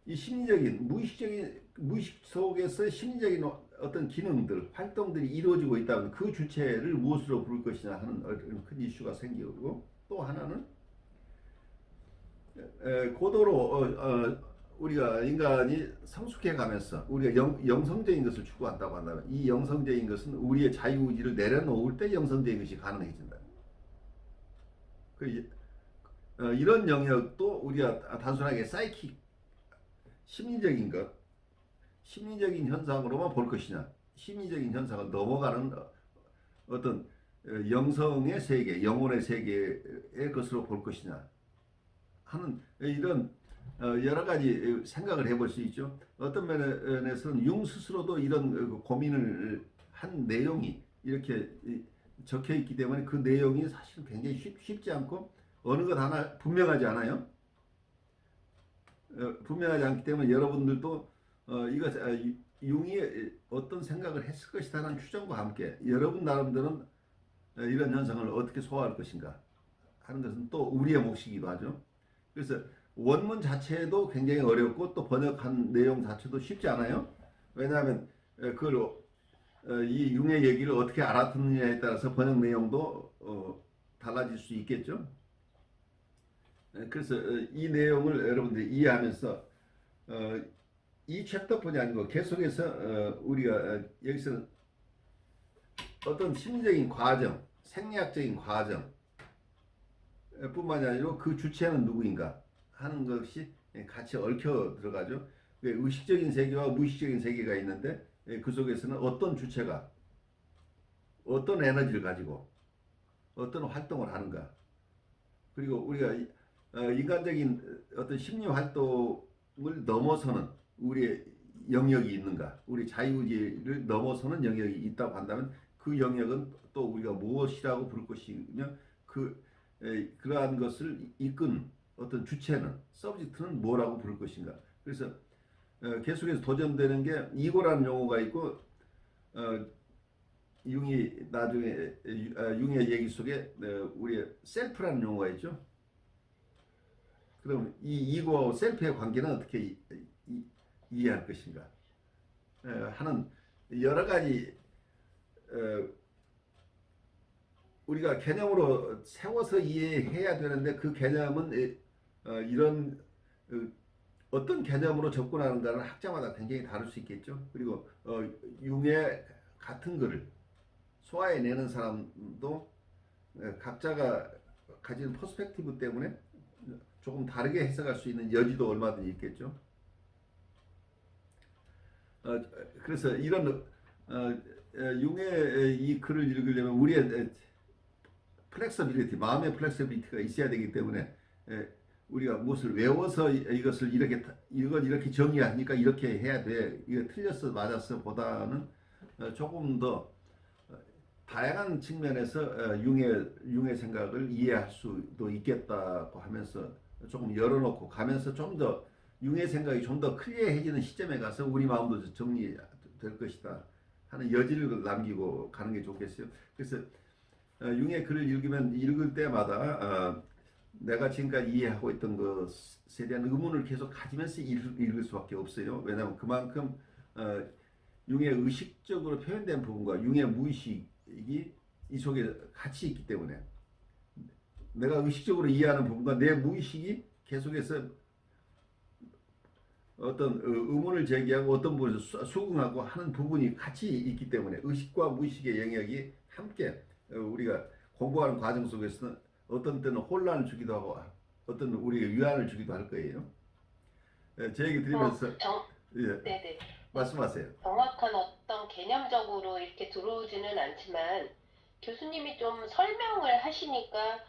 심리적인 무의식 속에서 심리적인 어떤 기능들 활동들이 이루어지고 있다면 그 주체를 무엇으로 부를 것이냐 하는 큰 이슈가 생기고 또 하나는 고도로 우리가 인간이 성숙해 가면서 우리가 영성적인 것을 추구한다고 한다면 이 영성적인 것은 우리의 자유의지를 내려놓을 때 영성적인 것이 가능해진다. 이런 영역도 우리가 단순하게 사이킥 심리적인 것, 심리적인 현상으로만 볼 것이냐, 심리적인 현상을 넘어가는 어떤 영성의 세계, 영혼의 세계의 것으로 볼 것이냐 하는 이런 여러 가지 생각을 해볼 수 있죠. 어떤 면에서는 융 스스로도 이런 고민을 한 내용이 이렇게 적혀 있기 때문에 그 내용이 사실 굉장히 쉽지 않고 어느 것 하나 분명하지 않아요. 분명하지 않기 때문에 여러분들도 융이 어떤 생각을 했을 것이라는 추정과 함께 여러분 나름대로는 이런 현상을 어떻게 소화할 것인가 하는 것은 또 우리의 몫이기도 하죠. 그래서 원문 자체도 굉장히 어렵고 또 번역한 내용 자체도 쉽지 않아요. 왜냐하면 그걸 이 융의 얘기를 어떻게 알아듣느냐에 따라서 번역 내용도 달라질 수 있겠죠. 그래서 이 내용을 여러분들이 이해하면서 이 챕터뿐이 아니고 계속해서 우리가 여기서 어떤 심리적인 과정, 생리학적인 과정 뿐만이 아니라 그 주체는 누구인가 하는 것이 같이 얽혀 들어가죠. 의식적인 세계와 무의식적인 세계가 있는데 그 속에서는 어떤 주체가 어떤 에너지를 가지고 어떤 활동을 하는가 그리고 우리가 인간적인 어떤 심리 활동을 넘어서는 우리의 영역이 있는가 우리 자유의지를 넘어서는 영역이 있다고 한다면 그 영역은 또 우리가 무엇이라고 부를 것이며 그러한 것을 이끈 어떤 주체는 서브젝트는 뭐라고 부를 것인가. 그래서 계속해서 도전되는 게 이고라는 용어가 있고 융이 나중에 융의 얘기 속에 우리의 셀프라는 용어가 있죠. 그럼 이 이고와 셀프의 관계는 어떻게 이해할 것인가 하는 여러 가지 우리가 개념으로 세워서 이해해야 되는데 그 개념은 이런 어떤 개념으로 접근하는가는 학자마다 굉장히 다를 수 있겠죠. 그리고 융의 같은 글을 소화해내는 사람도 각자가 가진 퍼스펙티브 때문에 조금 다르게 해석할 수 있는 여지도 얼마든지 있겠죠. 그래서 이런 융의 이 글을 읽으려면 우리의 플렉서빌리티, 마음의 플렉서빌리티가 있어야 되기 때문에 우리가 무엇을 외워서 이것을 이건 이렇게 정의하니까 이렇게 해야 돼. 이거 틀렸어, 맞았어 보다는 조금 더 다양한 측면에서 융의 생각을 이해할 수도 있겠다고 하면서 조금 열어놓고 가면서 좀 더 융의 생각이 좀 더 클리어해지는 시점에 가서 우리 마음도 정리될 것이다 하는 여지를 남기고 가는 게 좋겠어요. 그래서 융의 글을 읽을 때마다 내가 지금까지 이해하고 있던 것에 대한 의문을 계속 가지면서 읽을 수밖에 없어요. 왜냐하면 그만큼 융의 의식적으로 표현된 부분과 융의 무의식이 이 속에 같이 있기 때문에 내가 의식적으로 이해하는 부분과 내 무의식이 계속해서 어떤 의문을 제기하고 어떤 부분에서 수긍하고 하는 부분이 같이 있기 때문에 의식과 무의식의 영역이 함께 우리가 공부하는 과정 속에서는 어떤 때는 혼란을 주기도 하고 어떤 우리에게 위안을 주기도 할 거예요. 제 얘기 드리면서 예, 네네. 말씀하세요. 정확한 어떤 개념적으로 이렇게 들어오지는 않지만 교수님이 좀 설명을 하시니까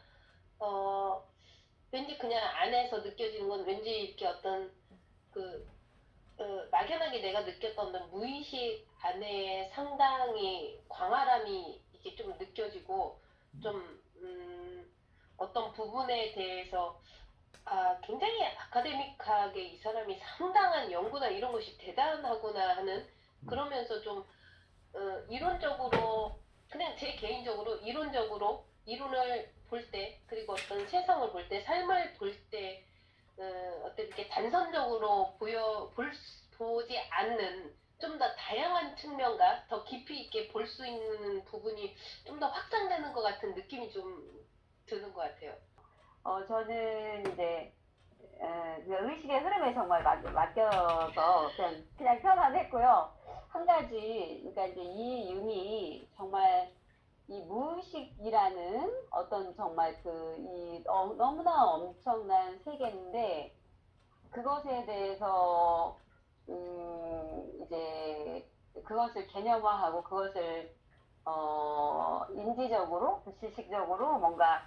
왠지 그냥 안에서 느껴지는 건 왠지 이렇게 어떤 그 막연하게 내가 느꼈던 어떤 무의식 안에 상당히 광활함이 이게 좀 느껴지고 좀 어떤 부분에 대해서 굉장히 아카데믹하게 이 사람이 상당한 연구나 이런 것이 대단하구나 하는 그러면서 좀 이론적으로 그냥 제 개인적으로 이론적으로 이론을 볼 때 그리고 어떤 세상을 볼 때 삶을 볼 때 어떤 이렇게 단선적으로 보지 않는 좀 더 다양한 측면과 더 깊이 있게 볼 수 있는 부분이 좀 더 확장되는 것 같은 느낌이 좀 드는 것 같아요. 저는 이제 그 의식의 흐름에 정말 맡겨서 그냥 편안했고요. 한 가지, 그러니까 이제 이 융이 정말 이 무의식이라는 어떤 정말 너무나 엄청난 세계인데 그것에 대해서 이제 그것을 개념화하고 그것을 인지적으로 지식적으로 뭔가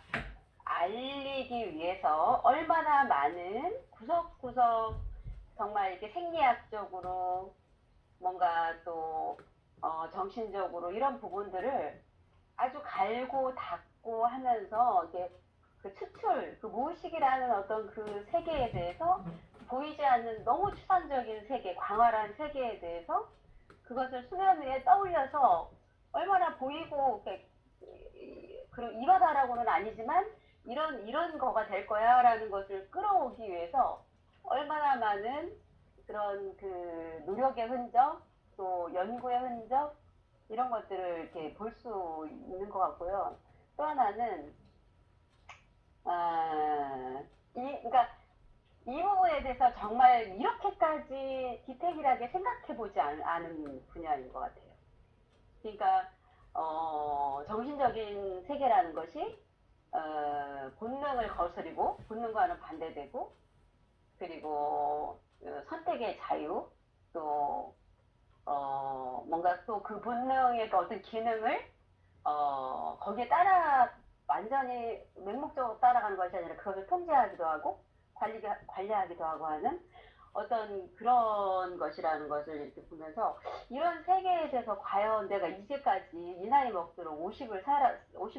알리기 위해서 얼마나 많은 구석구석 정말 이렇게 생리학적으로 뭔가 또 정신적으로 이런 부분들을 아주 갈고 닦고 하면서 이게 그 추출, 그 무의식이라는 어떤 그 세계에 대해서 보이지 않는 너무 추상적인 세계, 광활한 세계에 대해서 그것을 수면 위에 떠올려서 얼마나 보이고 그런 이러다라고는 아니지만 이런 거가 될 거야라는 것을 끌어오기 위해서 얼마나 많은 그런 그 노력의 흔적, 또 연구의 흔적 이런 것들을 이렇게 볼 수 있는 것 같고요. 또 하나는 그러니까 이 부분에 대해서 정말 이렇게까지 디테일하게 생각해보지 않은 분야인 것 같아요. 그러니까 정신적인 세계라는 것이 본능을 거스리고 본능과는 반대되고 그리고 선택의 자유 또 뭔가 또 그 본능의 어떤 기능을 거기에 따라 완전히 맹목적으로 따라가는 것이 아니라 그것을 통제하기도 하고 관리하기도 하고 하는 어떤 그런 것이라는 것을 이렇게 보면서 이런 세계에 대해서 과연 내가 이제까지 이 나이 먹도록 50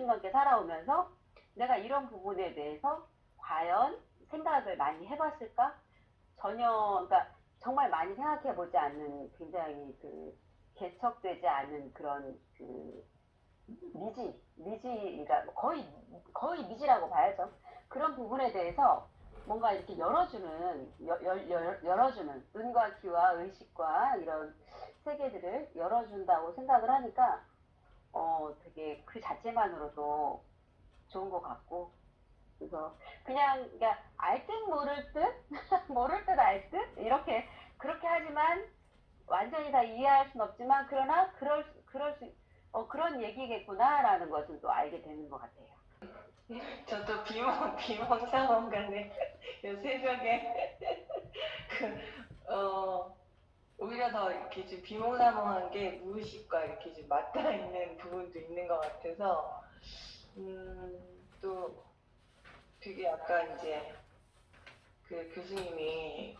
넘게 살아오면서 내가 이런 부분에 대해서 과연 생각을 많이 해봤을까? 전혀, 그러니까 정말 많이 생각해보지 않는 굉장히 그 개척되지 않은 그런 그 미지가 거의 미지라고 봐야죠. 그런 부분에 대해서 뭔가 이렇게 열어주는 눈과 귀와 의식과 이런 세계들을 열어준다고 생각을 하니까 되게 그 자체만으로도 좋은 것 같고 그래서 그냥 그러니까 알 듯 모를 듯 모를 듯 알 듯 이렇게 그렇게 하지만 완전히 다 이해할 순 없지만 그러나 그런 얘기겠구나라는 것은 또 알게 되는 것 같아요. 저도 비몽사몽간에 요 새벽에 오히려 더 이렇게 좀 비몽사몽한 게 무의식과 이렇게 좀 맞닿아 있는 부분도 있는 것 같아서 또 되게 약간 이제 그 교수님이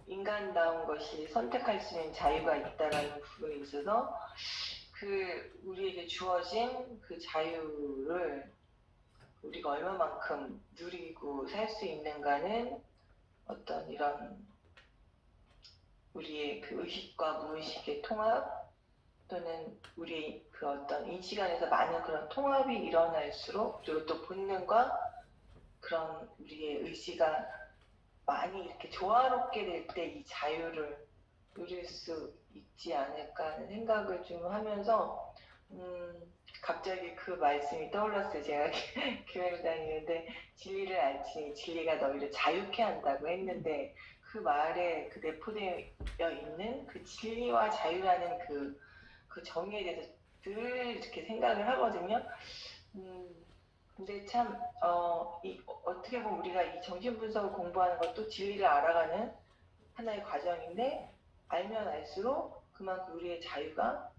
인간다운 것이 선택할 수 있는 자유가 있다라는 부분에 있어서 그 우리에게 주어진 그 자유를 우리가 얼마만큼 누리고 살 수 있는가는 어떤 이런 우리의 그 의식과 무의식의 통합 또는 우리 그 어떤 인식 안에서 많은 그런 통합이 일어날수록 그리고 또 본능과 그런 우리의 의지가 많이 이렇게 조화롭게 될 때 이 자유를 누릴 수 있지 않을까 하는 생각을 좀 하면서 갑자기 그 말씀이 떠올랐어요. 제가 교회를 다니는데 진리를 알지니 진리가 너희를 자유케 한다고 했는데 그 말에 그 내포되어 있는 그 진리와 자유라는 그 정의에 대해서 늘 이렇게 생각을 하거든요. 근데 참, 어떻게 보면 우리가 이 정신분석을 공부하는 것도 진리를 알아가는 하나의 과정인데 알면 알수록 그만큼 우리의 자유가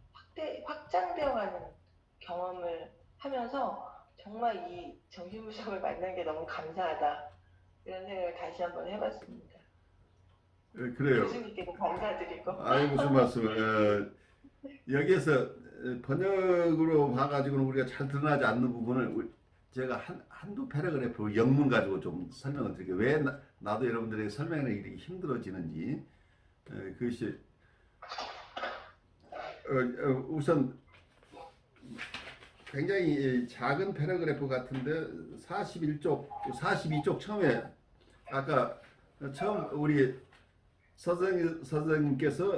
확장되어가는 경험을 하면서 정말 이 정신분석을 만난 게 너무 감사하다 이런 생각을 다시 한번 해봤습니다. 그래요. 교수님께도 감사드리고. 아니 무슨 말씀을 여기에서 번역으로 봐가지고는 우리가 잘 드러나지 않는 부분을 제가 한두 패러그래프 영문 가지고 좀 설명을 드릴게요. 왜 나도 여러분들에게 설명하기 힘들어지는지. 그것이 우선 굉장히 작은 패러그래프 같은데 42쪽 처음에 아까 처음 우리 선생님께서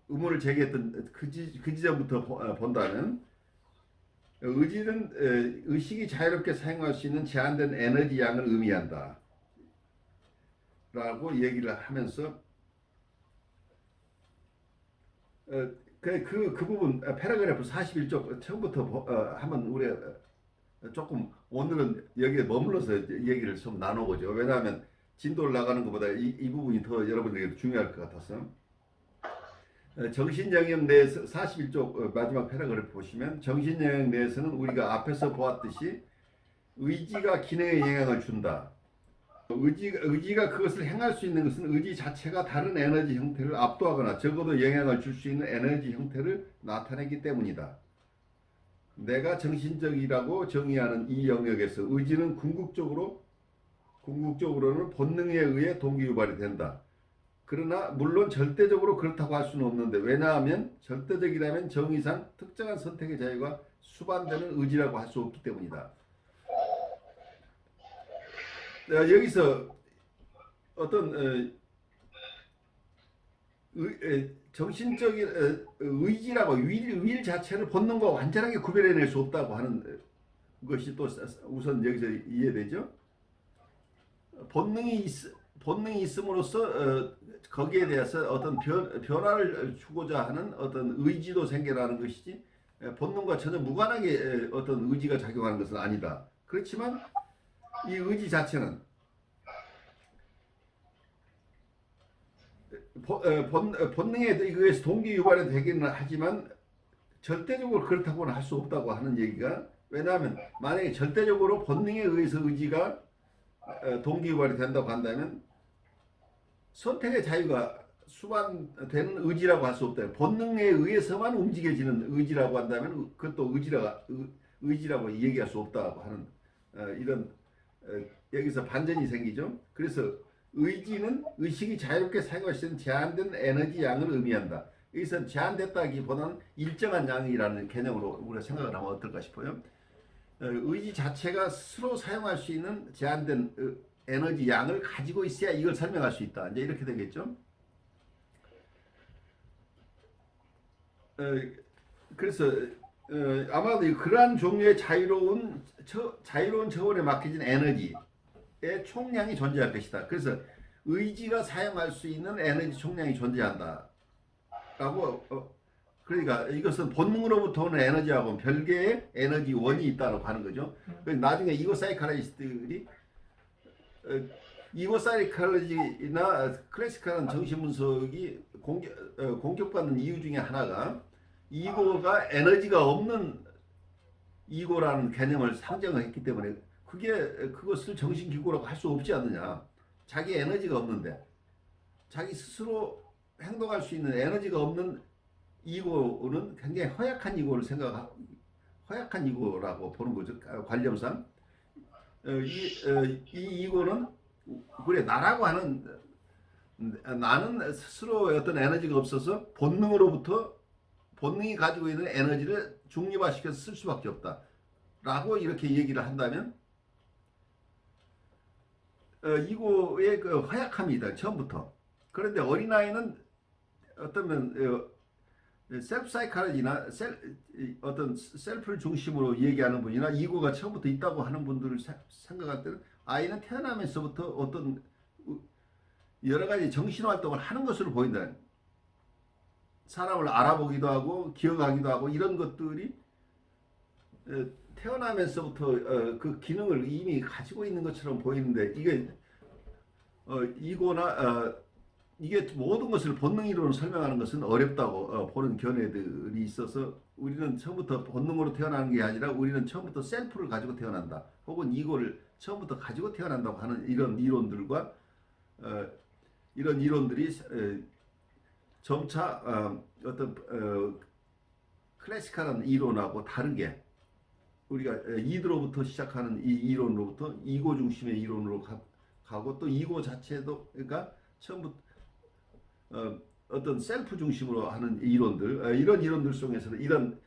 의문을 제기했던 그 지점부터 본다면 의지는 의식이 자유롭게 사용할 수 있는 제한된 에너지 양을 의미한다 라고 얘기를 하면서 그 부분 패러그래프 41쪽 처음부터 한번 우리가 조금 오늘은 여기에 머물러서 얘기를 좀 나눠보죠. 왜냐하면 진도를 나가는 것보다 이 부분이 더 여러분들에게 중요할 것 같아서. 정신영역 내에서 41쪽 마지막 패러그래프 보시면 정신영역 내에서는 우리가 앞에서 보았듯이 의지가 기능에 영향을 준다. 의지가 그것을 행할 수 있는 것은 의지 자체가 다른 에너지 형태를 압도하거나 적어도 영향을 줄 수 있는 에너지 형태를 나타내기 때문이다. 내가 정신적이라고 정의하는 이 영역에서 의지는 궁극적으로는 본능에 의해 동기유발이 된다. 그러나 물론 절대적으로 그렇다고 할 수는 없는데 왜냐하면 절대적이라면 정의상 특정한 선택의 자유가 수반되는 의지라고 할 수 없기 때문이다. 여기서 어떤 정신적인 의지라고 윌 자체를 본능과 완전하게 구별해낼 수 없다고 하는 것이 또 우선 여기서 이해되죠. 본능이 있음으로써 거기에 대해서 어떤 변화를 주고자 하는 어떤 의지도 생겨나는 것이지 본능과 전혀 무관하게 어떤 의지가 작용하는 것은 아니다. 그렇지만 이 의지 자체는 본능에 의해서 동기유발이 되기는 하지만 절대적으로 그렇다고는 할 수 없다고 하는 얘기가 왜냐하면 만약에 절대적으로 본능에 의해서 의지가 동기유발이 된다고 한다면 선택의 자유가 수반되는 의지라고 할 수 없다. 본능에 의해서만 움직여지는 의지라고 한다면 그것도 의지라고 얘기할 수 없다고 하는 이런 여기서 반전이 생기죠. 그래서 의지는 의식이 자유롭게 사용할 수 있는 제한된 에너지 양을 의미한다. 여기서 제한됐다기보다는 일정한 양이라는 개념으로 우리가 생각을 하면 어떨까 싶어요. 의지 자체가 스스로 사용할 수 있는 제한된 에너지 양을 가지고 있어야 이걸 설명할 수 있다. 이제 이렇게 되겠죠. 그래서 아마도 그러한 종류의 자유로운 저원에 맡겨진 에너지의 총량이 존재할 것이다. 그래서 의지가 사용할 수 있는 에너지 총량이 존재한다. 라고 그러니까 이것은 본능으로부터 오는 에너지하고는 별개의 에너지 원이 있다고 하는 거죠. 나중에 이고사이칼리스트들이 이고사이칼리나 클래시컬한 정신분석이 공격받는 이유 중에 하나가 이고가 에너지가 없는 이고라는 개념을 상정을 했기 때문에 그것을 정신기고라고 할 수 없지 않느냐. 자기 에너지가 없는데 자기 스스로 행동할 수 있는 에너지가 없는 이고는 굉장히 허약한 이고를 허약한 이고라고 보는 거죠. 관념상. 이 이고는 그래 나라고 하는 나는 스스로의 어떤 에너지가 없어서 본능이 가지고 있는 에너지를 중립화시켜서 쓸 수밖에 없다. 라고 이렇게 얘기를 한다면 이고의 그 허약함이다. 처음부터. 그런데 어린아이는 어떠면 셀프 사이칼리나 어떤 셀프를 중심으로 얘기하는 분이나 이고가 처음부터 있다고 하는 분들을 생각할 때는 아이는 태어나면서부터 어떤 여러 가지 정신 활동을 하는 것으로 보인다. 사람을 알아보기도 하고 기억하기도 하고 이런 것들이 태어나면서부터 그 기능을 이미 가지고 있는 것처럼 보이는데 이게 이거나 이게 모든 것을 본능이론으로 설명하는 것은 어렵다고 보는 견해들이 있어서 우리는 처음부터 본능으로 태어나는 게 아니라 우리는 처음부터 셀프를 가지고 태어난다. 혹은 이거를 처음부터 가지고 태어난다고 하는 이런 이론들과 이런 이론들이 점차 어떤 클래시컬한 이론하고 다르게 우리가 이드로부터 시작하는 이 이론으로부터 이고 중심의 이론으로 가고 또 이고 자체도 그러니까 처음부터 어떤 셀프 중심으로 하는 이론들 이런 이론들 속에서는 이런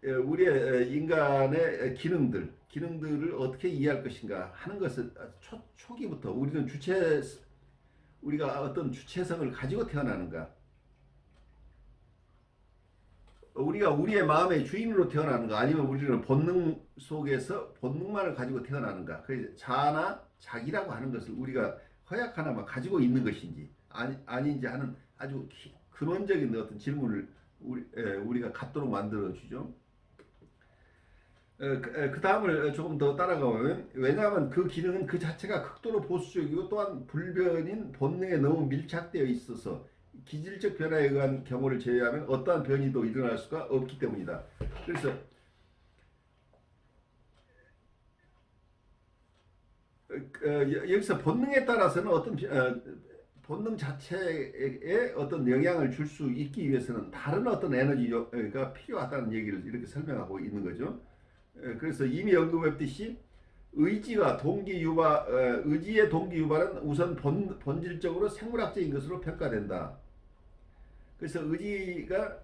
우리의 인간의 기능들을 어떻게 이해할 것인가 하는 것을 초기부터 우리가 어떤 주체성을 가지고 태어나는가 우리가 우리의 마음의 주인으로 태어나는가 아니면 우리는 본능 속에서 본능만을 가지고 태어나는가 그래서 자아나 자기라고 하는 것을 우리가 허약하나마 가지고 있는 것인지 아닌지 하는 아주 근원적인 어떤 질문을 우리가 갖도록 만들어주죠. 그 다음을 조금 더 따라가 보면 왜냐하면 그 기능은 그 자체가 극도로 보수적이고 또한 불변인 본능에 너무 밀착되어 있어서 기질적 변화에 의한 경우를 제외하면 어떠한 변이도 일어날 수가 없기 때문이다. 그래서 여기서 본능에 따라서는 어떤 본능 자체에 어떤 영향을 줄 수 있기 위해서는 다른 어떤 에너지가 필요하다는 얘기를 이렇게 설명하고 있는 거죠. 그래서 이미 언급했듯이 의지의 동기 유발은 우선 본질적으로 생물학적인 것으로 평가된다. 그래서 의지가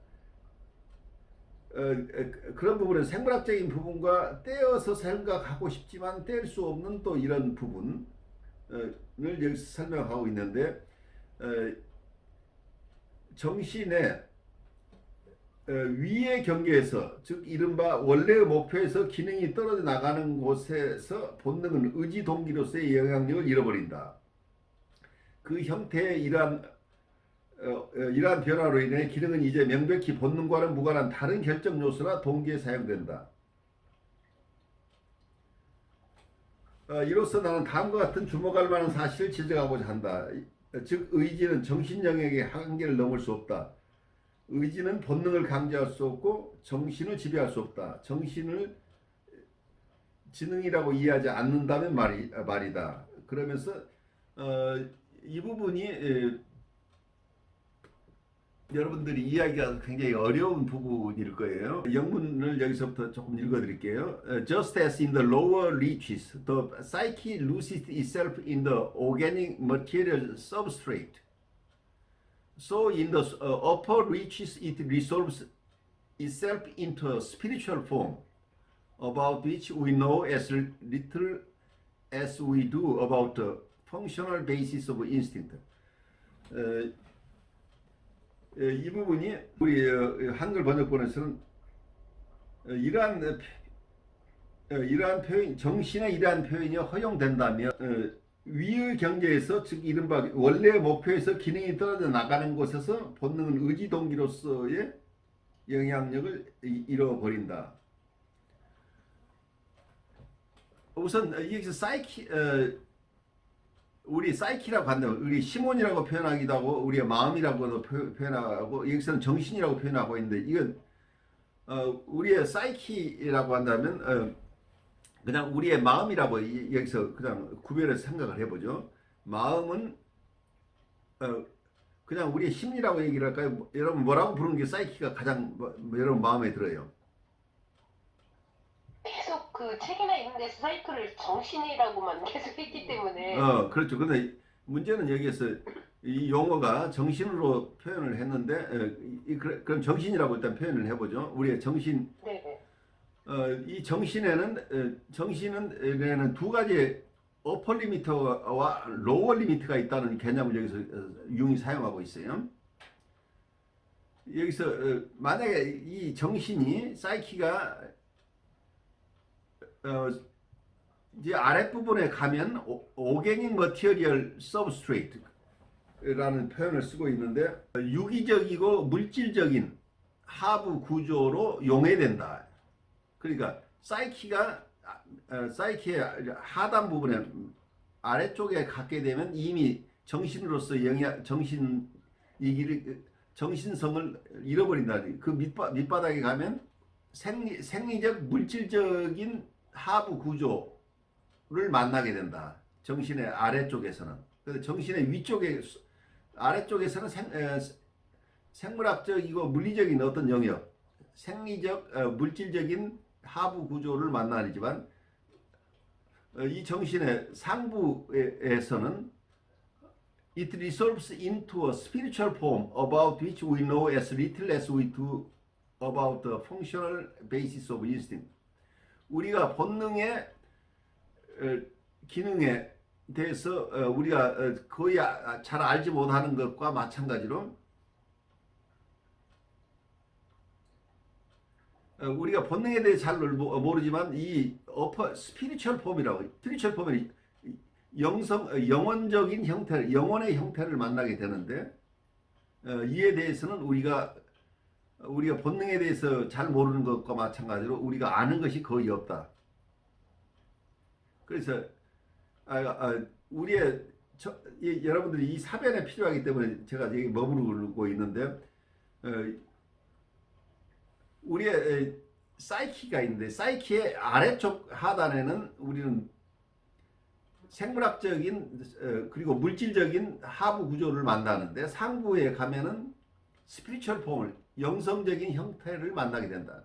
그런 부분은 생물학적인 부분과 떼어서 생각하고 싶지만 뗄 수 없는 또 이런 부분을 여기서 설명하고 있는데 정신의 위의 경계에서 즉 이른바 원래의 목표에서 기능이 떨어져 나가는 곳에서 본능은 의지 동기로서의 영향력을 잃어버린다. 그 형태의 이러한 변화로 인해 기능은 이제 명백히 본능과는 무관한 다른 결정 요소나 동기에 사용된다. 이로써 나는 다음과 같은 주목할 만한 사실을 지적하고자 한다. 즉 의지는 정신 영역의 한계를 넘을 수 없다. 의지는 본능을 강제할 수 없고 정신을 지배할 수 없다. 정신을 지능이라고 이해하지 않는다면 말이다. 그러면서 이 부분이 여러분들이 이해하기가 굉장히 어려운 부분일 거예요. 영문을 여기서부터 조금 읽어드릴게요. Just as in the lower reaches, the psyche loses itself in the organic material substrate. So in the upper reaches it resolves itself into a spiritual form, about which we know as little as we do about the functional basis of instinct. 이 부분이 우리 한글 번역본에서는 이러한 표현, 정신의 이러한 표현이 허용된다면 위의 경계에서 즉 이른바 원래의 목표에서 기능이 떨어져 나가는 곳에서 본능은 의지 동기로서의 영향력을 잃어버린다. 우선 여기서 우리 사이키라고 한다면 우리 시몬이라고 표현하기도 하고 우리의 마음이라고도 표현하고 여기서는 정신이라고 표현하고 있는데 이건 우리의 사이키라고 한다면 그냥 우리의 마음이라고 여기서 그냥 구별해서 생각을 해보죠. 마음은 그냥 우리의 심리라고 얘기를 할까요? 여러분 뭐라고 부르는 게 사이키가 가장 여러분 마음에 들어요? 계속 그 책이나 이런 데서 사이클을 정신이라고만 계속 했기 때문에 그렇죠. 근데 문제는 여기에서 이 용어가 정신으로 표현을 했는데 그럼 정신이라고 일단 표현을 해보죠. 우리의 정신. 네네. 이 정신에는 두 가지 어퍼 리미터와 로어 리미트가 있다는 개념을 여기서 융이 사용하고 있어요. 여기서 만약에 이 정신이 사이키가 이제 아랫부분에 가면 오게닉 머티리얼 서브스트레이트라는 표현을 쓰고 있는데 유기적이고 물질적인 하부 구조로 용해된다. 그러니까 사이키의 하단 부분에 아래쪽에 갖게 되면 이미 정신으로서 정신성을 잃어버린다. 그 밑바닥에 가면 생리적 물질적인 하부 구조를 만나게 된다. 정신의 아래쪽에서는. 근데 정신의 아래쪽에서는 생물학적이고 물리적인 어떤 영역, 생리적 물질적인 하부 구조를 만나지만 이 정신의 상부에서는 it resolves into a spiritual form about which we know as little as we do about the functional basis of instinct. 우리가 본능의 기능에 대해서 우리가 거의 잘 알지 못하는 것과 마찬가지로 우리가 본능에 대해 잘 모르지만 이 스피리추얼 폼이라고 스피리추얼 폼이 영원적인 형태, 영혼의 형태를 만나게 되는데 이에 대해서는 우리가 본능에 대해서 잘 모르는 것과 마찬가지로 우리가 아는 것이 거의 없다. 그래서 여러분들이 이 사변에 필요하기 때문에 제가 여기 머무르고 있는데 우리의 사이키가 있는데 사이키의 아래쪽 하단에는 우리는 생물학적인 그리고 물질적인 하부 구조를 만나는데 상부에 가면은 스피리추얼 폼을 영성적인 형태를 만나게 된다.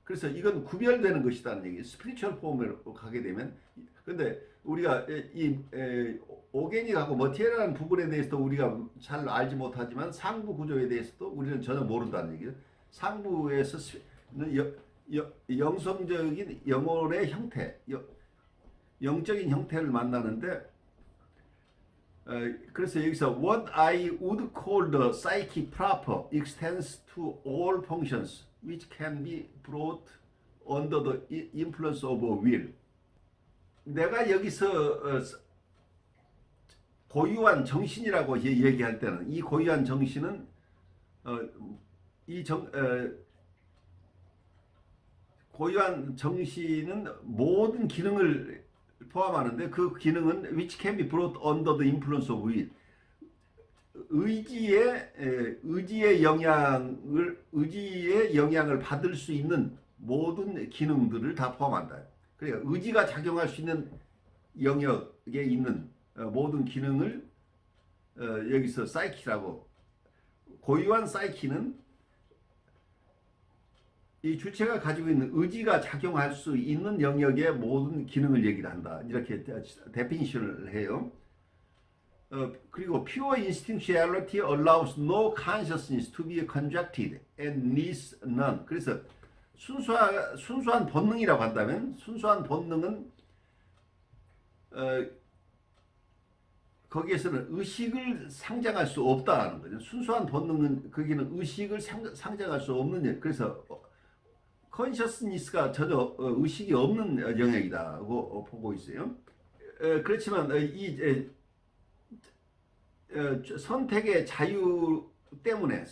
그래서 이건 구별되는 것이다는 얘기. 스피리추얼 폼으로 가게 되면 근데 우리가 이 오게닉하고 머티리얼이라는 부분에 대해서도 우리가 잘 알지 못하지만 상부 구조에 대해서도 우리는 전혀 모른다는 얘기예요. 상부에서 영성적인 영혼의 형태, 영적인 형태를 만나는데 그래서 여기서 what I would call the psyche proper extends to all functions which can be brought under the influence of a will. 내가 여기서 고유한 정신이라고 얘기할 때는 이 고유한 정신은 고유한 정신은 모든 기능을 포함하는데 그 기능은 which can be brought under the influence of will. 의지의 영향을 받을 수 있는 모든 기능들을 다 포함한다. 그러니까 의지가 작용할 수 있는 영역에 있는 모든 기능을 여기서 사이키라고. 고유한 사이키는 이 주체가 가지고 있는 의지가 작용할 수 있는 영역의 모든 기능을 얘기를 한다. 이렇게 데피니션을 해요. 그리고 pure instinctuality allows no consciousness to be conjectured and needs none. 그래서 순수한 본능이라고 한다면 순수한 본능은 거기에서는 의식을 상정할 수 없다는 거죠. 순수한 본능은 거기는 의식을 상정할 수 없는 영. 그래서 컨셔스니스가 전혀 의식이 없는 영역이다고 보고 있어요. 그렇지만 이 선택의 자유 때문에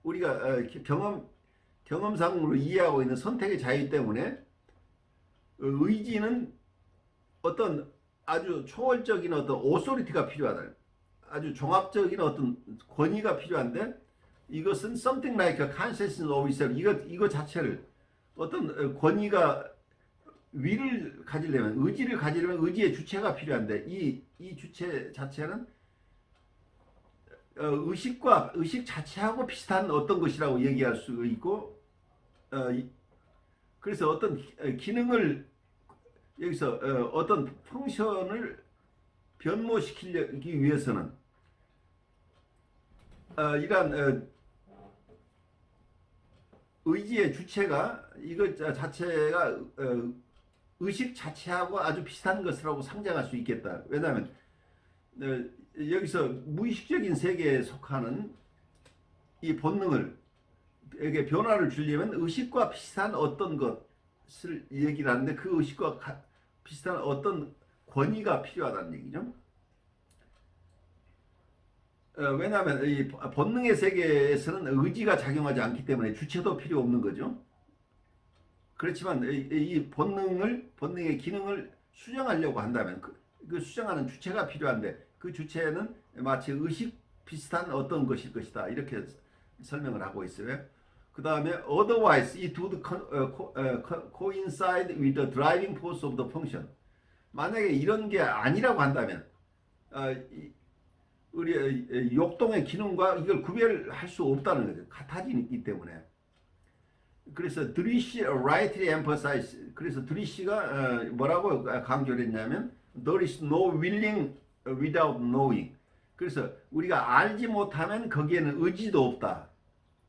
우리가 경험상으로 이해하고 있는 선택의 자유 때문에 의지는 어떤 아주 초월적인 어떤 오소리티가 필요하다. 아주 종합적인 어떤 권위가 필요한데 이것은 something like a consciousness of itself. 이거 자체를 어떤 권위가 위를 가지려면 의지를 가지려면 의지의 주체가 필요한데 이 주체 자체는 의식 자체하고 비슷한 어떤 것이라고 얘기할 수 있고 그래서 어떤 기능을 여기서 어떤 펑션을 변모시키기 위해서는 이러한 의지의 주체가 이것 자체가 의식 자체하고 아주 비슷한 것이라고 상정할 수 있겠다. 왜냐하면 여기서 무의식적인 세계에 속하는 이 본능을 에게 변화를 주려면 의식과 비슷한 어떤 것을 얘기를 하는데 그 의식과 비슷한 어떤 권위가 필요하다는 얘기죠. 왜냐하면 이 본능의 세계에서는 의지가 작용하지 않기 때문에 주체도 필요 없는 거죠. 그렇지만 이 본능의 기능을 수정하려고 한다면 그 수정하는 주체가 필요한데 그 주체는 마치 의식 비슷한 어떤 것일 것이다. 이렇게 설명을 하고 있어요. 그 다음에 otherwise it would coincide with the driving force of the function. 만약에 이런 게 아니라고 한다면 우리 욕동의 기능과 이걸 구별할 수 없다는 거죠. 같아지기 때문에. 그래서 드리시 rightly emphasize. 그래서 드리시가 뭐라고 강조를 했냐면 there is no willing without knowing. 그래서 우리가 알지 못하면 거기에는 의지도 없다.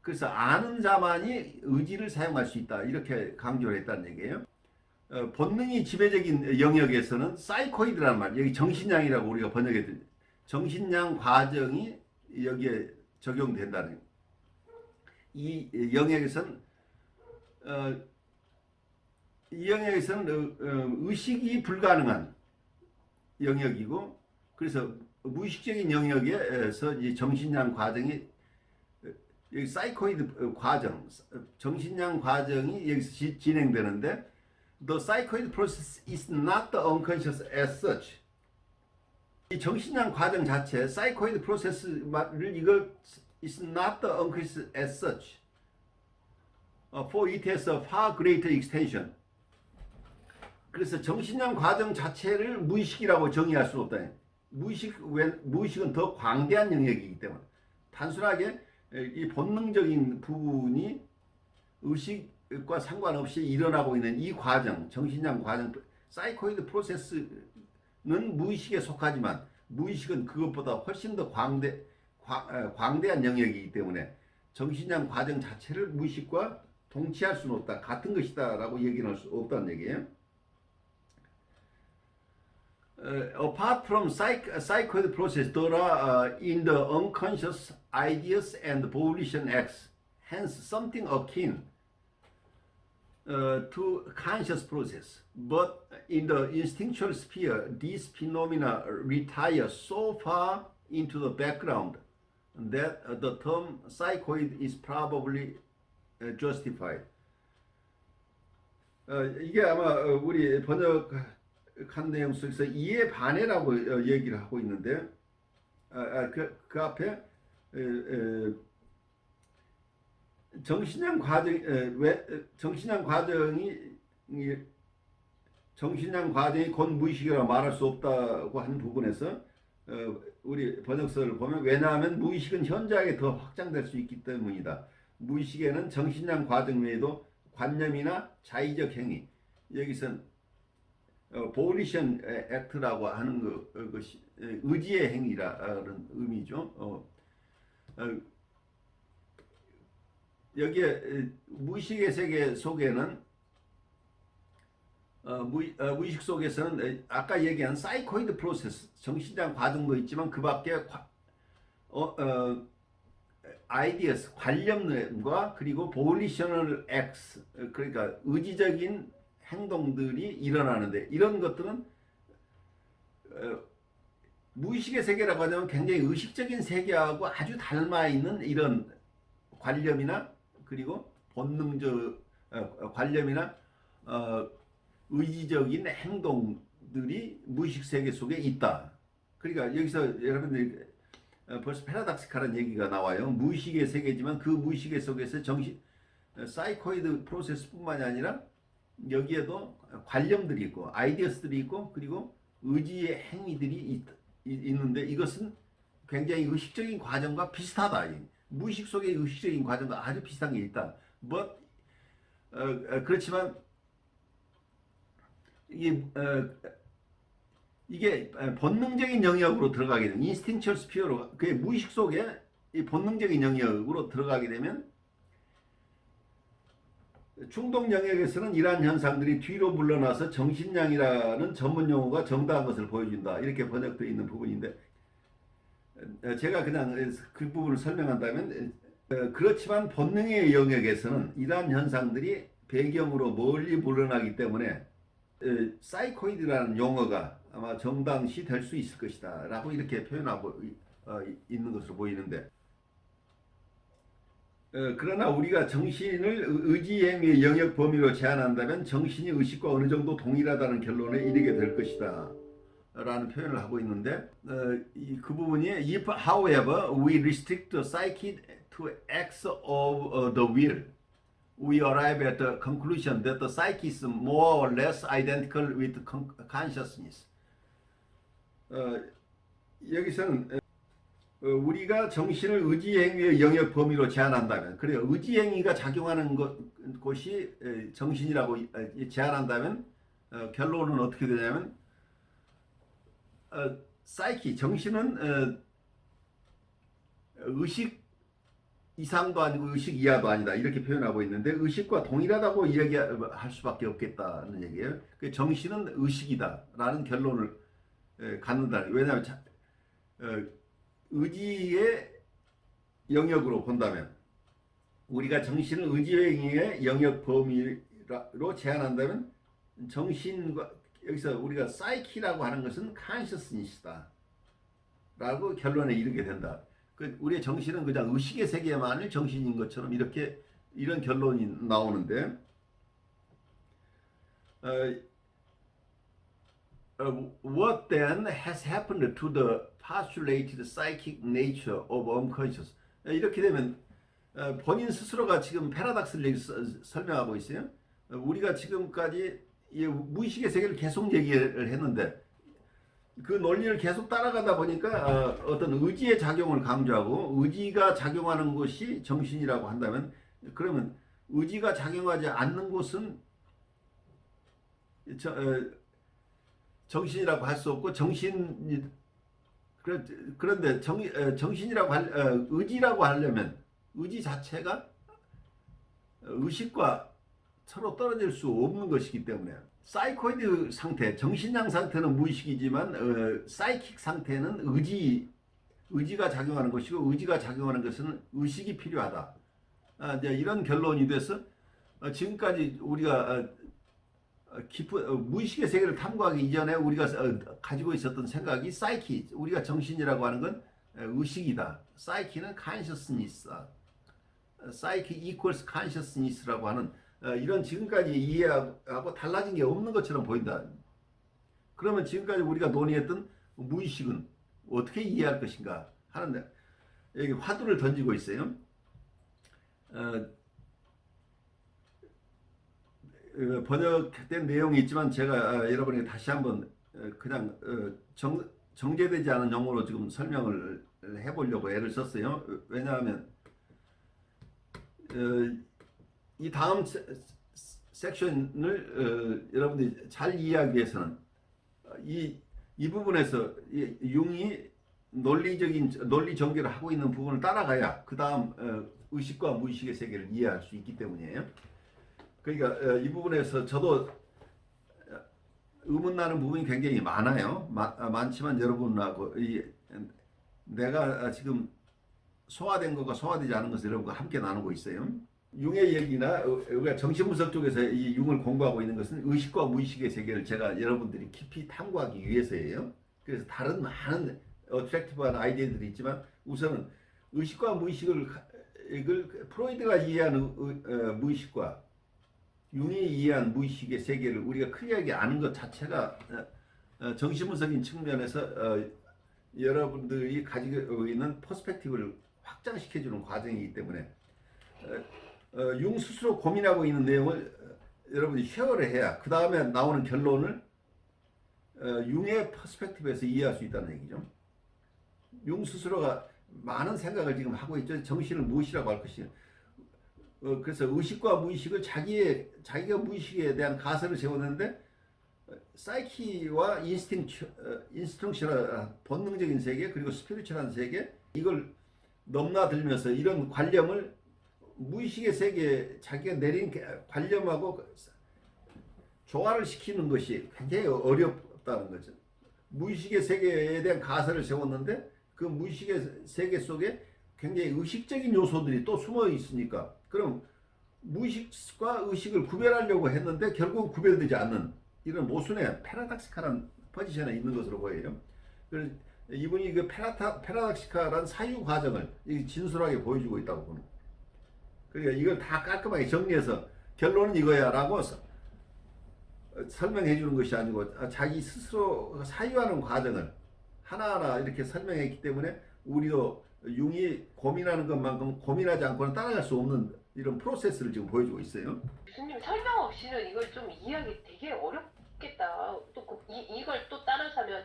그래서 아는 자만이 의지를 사용할 수 있다. 이렇게 강조를 했다는 얘기예요. 본능이 지배적인 영역에서는 사이코이드라는 말, 여기 정신량이라고 우리가 번역했더니 정신량 과정이 여기에 적용된다는 이 영역에서는 의식이 불가능한 영역이고 그래서 무의식적인 영역에서 이 정신량 과정이 여기 사이코이드 과정, 정신량 과정이 여기서 진행되는데 the psychoid process is not the unconscious as such. 이 정신량 과정 자체, 사이코이드 프로세스를 이걸 is not the unconscious as such. For it has a far greater extension. 그래서 정신량 과정 자체를 무의식이라고 정의할 수 없다. 무의식은 더 광대한 영역이기 때문에 단순하게 이 본능적인 부분이 의식과 상관없이 일어나고 있는 이 과정, 정신량 과정, 사이코이드 프로세스는 무의식에 속하지만 무의식은 그것보다 훨씬 더 광대한 영역이기 때문에 정신량 과정 자체를 무의식과 동치할 수는 없다. 같은 것이다 라고 얘기할 수 없다는 얘기예요. Apart from psychoid process, there are in the unconscious ideas and volition acts, hence something akin to conscious process. But in the instinctual sphere, these phenomena retire so far into the background that the term psychoid is probably justified. 이게 아마 우리 번역한 내용 속에서 이해 반해라고 얘기를 하고 있는데 그 앞에 정신량 과정이 곧 무의식이라고 말할 수 없다고 하는 부분에서 우리 번역서를 보면 왜냐하면 무의식은 현저하게 더 확장될 수 있기 때문이다. 무의식에는 정신량 과정 외에도 관념이나 자의적 행위, 여기선 volition act라고 하는 것이 의지의 행위라는 의미죠. 여기에 무의식의 세계 속에는 무의식 속에서는 아까 얘기한 사이코이드 프로세스, 정신장 과정도 있지만 그 밖에 아이디어스, 관념과 그리고 volitional acts, 그러니까 의지적인 행동들이 일어나는데 이런 것들은 무의식의 세계라고 하면 굉장히 의식적인 세계하고 아주 닮아있는 이런 관념이나 그리고 본능적 관념이나 의지적인 행동들이 무의식 세계 속에 있다. 그러니까 여기서 여러분들이 벌써 패러닥시칼한 얘기가 나와요. 무의식의 세계지만 그 무의식의 속에서 사이코이드 프로세스뿐만이 아니라 여기에도 관념들이 있고 아이디어스들이 있고 그리고 의지의 행위들이 있는데 이것은 굉장히 의식적인 과정과 비슷하다. 무의식 속의 의식적인 과정과 아주 비슷한 게 있다. 그렇지만 이게 본능적인 영역으로 들어가게 되면 인스팅처 스피어로 그의 무의식 속에 이 본능적인 영역으로 들어가게 되면 충동 영역에서는 이러한 현상들이 뒤로 물러나서 정신량이라는 전문 용어가 정당한 것을 보여준다. 이렇게 번역되어 있는 부분인데 제가 그냥 그 부분을 설명한다면 그렇지만 본능의 영역에서는 이러한 현상들이 배경으로 멀리 물러나기 때문에 사이코이드라는 용어가 아마 정당시 될 수 있을 것이다 라고 이렇게 표현하고 있는 것으로 보이는데, 그러나 우리가 정신을 의지행위의 영역 범위로 제한한다면 정신이 의식과 어느 정도 동일하다는 결론에 이르게 될 것이다 라는 표현을 하고 있는데, 그 부분이 if however we restrict the psyche to acts of the will, we arrive at the conclusion that the psyche is more or less identical with consciousness. 여기서는 우리가 정신을 의지행위의 영역 범위로 제한한다면, 그래요. 의지행위가 작용하는 곳이 정신이라고 제한한다면 결론은 어떻게 되냐면 사이키, 정신은 의식 이상도 아니고 의식 이하도 아니다 이렇게 표현하고 있는데, 의식과 동일하다고 이야기할 수밖에 없겠다는 얘기예요. 정신은 의식이다 라는 결론을 갖는다. 왜냐하면 의지의 영역으로 본다면, 우리가 정신을 의지행위의 영역 범위로 제한한다면 정신과, 여기서 우리가 사이키라고 하는 것은 consciousness다 라고 결론에 이르게 된다. 우리의 정신은 그냥 의식의 세계만을 정신인 것처럼 이런 결론이 나오는데, what then has happened to the postulated psychic nature of unconscious? 이렇게 되면 본인 스스로가 지금 패러닥스를 설명하고 있어요. 우리가 지금까지 무의식의 세계를 계속 얘기를 했는데, 그 논리를 계속 따라가다 보니까 어떤 의지의 작용을 강조하고, 의지가 작용하는 것이 정신이라고 한다면, 그러면 의지가 작용하지 않는 곳은 정신이라고 할 수 없고, 그런데 정신이라고 의지라고 하려면 의지 자체가 의식과 서로 떨어질 수 없는 것이기 때문에, 사이코이드 상태, 정신량 상태는 무의식이지만 사이킥 상태는 의지가 작용하는 것이고, 의지가 작용하는 것은 의식이 필요하다. 이제 이런 결론이 돼서 지금까지 우리가 무의식의 세계를 탐구하기 이전에 우리가 가지고 있었던 생각이 사이키, 우리가 정신이라고 하는 건 의식이다. 사이키는 consciousness다. 사이키 equals consciousness라고 하는 이런 지금까지 이해하고 달라진 게 없는 것처럼 보인다. 그러면 지금까지 우리가 논의했던 무의식은 어떻게 이해할 것인가 하는데, 여기 화두를 던지고 있어요. 번역된 내용이 있지만 제가 여러분에게 다시 한번 그냥 정제되지 않은 용어로 지금 설명을 해보려고 애를 썼어요. 왜냐하면 이 다음 섹션을 여러분들이 잘 이해하기 위해서는 이 부분에서 융이 논리 전개를 하고 있는 부분을 따라가야 그 다음 의식과 무의식의 세계를 이해할 수 있기 때문이에요. 그러니까 이 부분에서 저도 의문나는 부분이 굉장히 많아요. 많지만 여러분하고 내가 지금 소화된 것과 소화되지 않은 것을 여러분과 함께 나누고 있어요. 융의 얘기나 우리가 정신분석 쪽에서 이 융을 공부하고 있는 것은 의식과 무의식의 세계를 제가 여러분들이 깊이 탐구하기 위해서예요. 그래서 다른 많은 어트랙티브한 아이디어들이 있지만, 우선은 의식과 무의식을 프로이드가 이해하는 무의식과 융이 이해한 무의식의 세계를 우리가 클리어하게 아는 것 자체가 정신분석인 측면에서 여러분들이 가지고 있는 퍼스펙티브를 확장시켜주는 과정이기 때문에 융 스스로 고민하고 있는 내용을 여러분이 쉐어를 해야 그 다음에 나오는 결론을 융의 퍼스펙티브에서 이해할 수 있다는 얘기죠. 융 스스로가 많은 생각을 지금 하고 있죠. 정신을 무엇이라고 할 것이냐. 그래서 의식과 무의식을 자기가 무의식에 대한 가설을 세웠는데, 사이키와 인스팅션한 본능적인 세계, 그리고 스피리추얼한 세계, 이걸 넘나들면서 이런 관념을 무의식의 세계에 자기가 내린 관념하고 조화를 시키는 것이 굉장히 어렵다는 거죠. 무의식의 세계에 대한 가설을 세웠는데 그 무의식의 세계 속에 굉장히 의식적인 요소들이 또 숨어 있으니까 그럼 무의식과 의식을 구별하려고 했는데 결국은 구별되지 않는 이런 모순의 패러닥시칼한 포지션에 있는 것으로 보여요. 그래서 이분이 그 패러닥시칼한 사유 과정을 진솔하게 보여주고 있다고 보는. 그러니까 이걸 다 깔끔하게 정리해서 결론은 이거야라고 설명해 주는 것이 아니고 자기 스스로 사유하는 과정을 하나하나 이렇게 설명했기 때문에 우리도 융이 고민하는 것만큼 고민하지 않고는 따라갈 수 없는 이런 프로세스를 지금 보여주고 있어요. 교수님 설명 없이는 이걸 좀 이해하기 되게 어렵겠다. 또 이걸 또 따라서 하면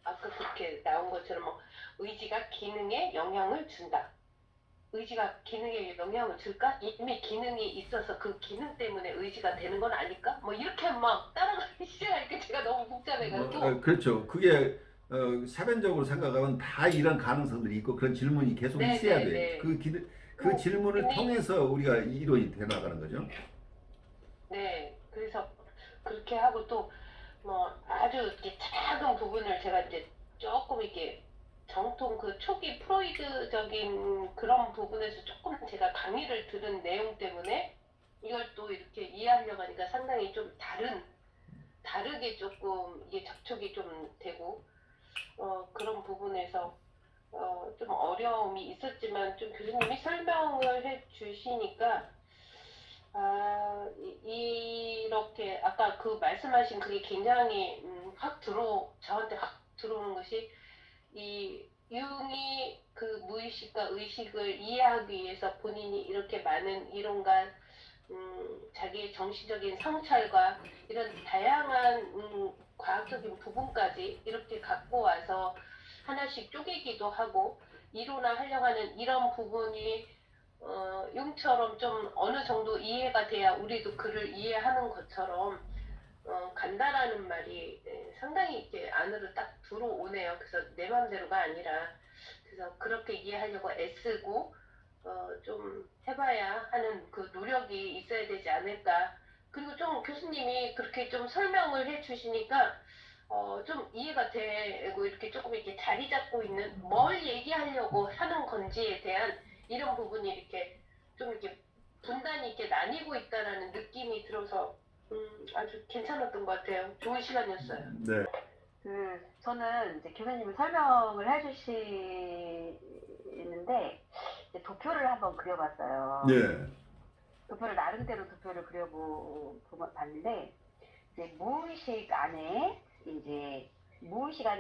아까 그렇게 나온 것처럼 의지가 기능에 영향을 준다. 의지가 기능에 영향을 줄까? 이미 기능이 있어서 그 기능 때문에 의지가 되는 건 아닐까? 이렇게 막 따라가기 시작하니까 제가 너무 복잡해가지고. 그렇죠. 그게 사변적으로 생각하면 다 이런 가능성들이 있고 그런 질문이 계속 네, 있어야 네, 돼요. 네. 그 질문을 통해서 우리가 이론이 되나가는 거죠. 네, 그래서 그렇게 하고 또 아주 이렇게 작은 부분을 제가 이제 조금 이렇게 정통 그 초기 프로이드적인 그런 부분에서 조금 제가 강의를 들은 내용 때문에 이걸 또 이렇게 이해하려고 하니까 상당히 좀 다르게 조금 이게 접촉이 좀 되고 그런 부분에서 좀 어려움이 있었지만 좀 교수님이 설명을 해 주시니까 이렇게 아까 그 말씀하신 그게 굉장히 저한테 확 들어오는 것이 이 융이 그 무의식과 의식을 이해하기 위해서 본인이 이렇게 많은 이론과 자기의 정신적인 성찰과 이런 다양한 과학적인 부분까지 이렇게 갖고 와서 하나씩 쪼개기도 하고 이론화하려고 하는 이런 부분이 융처럼 좀 어느 정도 이해가 돼야 우리도 그를 이해하는 것처럼 간다라는 말이 상당히 이렇게 안으로 딱 들어오네요. 그래서 내 맘대로가 아니라 그래서 그렇게 이해하려고 애쓰고 좀 해봐야 하는 그 노력이 있어야 되지 않을까. 그리고 좀 교수님이 그렇게 좀 설명을 해주시니까 좀 이해가 되고 이렇게 조금 이렇게 자리 잡고 있는 뭘 얘기하려고 하는 건지에 대한 이런 부분이 이렇게 좀 이렇게 분단이 이렇게 나뉘고 있다라는 느낌이 들어서 아주 괜찮았던 것 같아요. 좋은 시간이었어요. 네. 저는 이제 교수님이 설명을 해주시는데 이제 도표를 한번 그려봤어요. 네. 도표를 나름대로 도표를 그려봤는데 이제 무의식 안에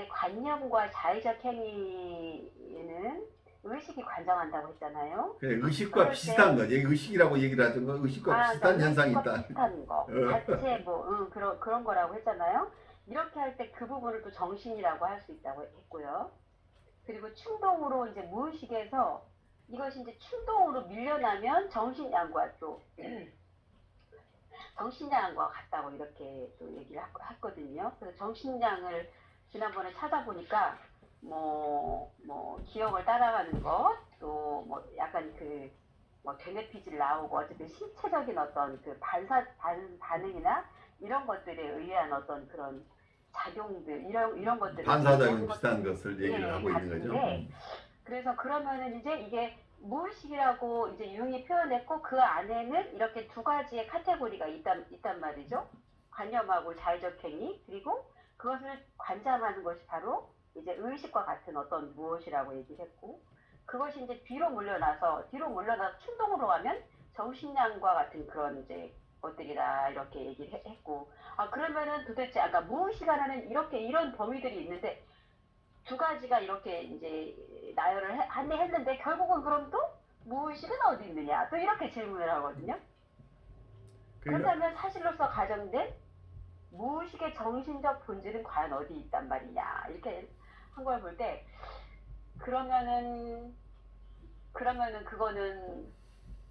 관념과 자의적 행위에는 의식이 관장한다고 했잖아요. 그래, 의식과 비슷한 거, 의식이라고 얘기를 하던가 의식과 비슷한 현상이 의식과 있다. 비슷한 거, 자체 그런 거라고 했잖아요. 이렇게 할 때 그 부분을 또 정신이라고 할 수 있다고 했고요. 그리고 충동으로 이제 무의식에서 이것이 이제 충동으로 밀려나면 정신양과 정신양과 같다고 이렇게 또 얘기를 했거든요. 그래서 정신양을 지난번에 찾아보니까 기억을 따라가는 것, 또 약간 되뇌피질 나오고 어쨌든 신체적인 어떤 그 반응이나 이런 것들에 의한 어떤 그런 작용들 이런 것들 반사작용 비슷한 것을 얘기를 하고 있는 거죠. 그래서 그러면은 이제 이게 무의식이라고 이제 융이 표현했고 그 안에는 이렇게 두 가지의 카테고리가 있단 말이죠. 관념하고 자의적 행위 그리고 그것을 관장하는 것이 바로 이제 의식과 같은 어떤 무엇이라고 얘기를 했고 그것이 이제 뒤로 물러나서 충동으로 가면 정신량과 같은 그런 이제 것들이다 이렇게 얘기를 했고 그러면은 도대체 아까 무의식 안에는 이런 범위들이 있는데 두 가지가 이렇게 이제 나열을 했는데 결국은 그럼 또 무의식은 어디 있느냐 또 이렇게 질문을 하거든요. 그렇다면 사실로서 가정된 무의식의 정신적 본질은 과연 어디 있단 말이냐 이렇게 한 걸 볼 때 그러면은 그거는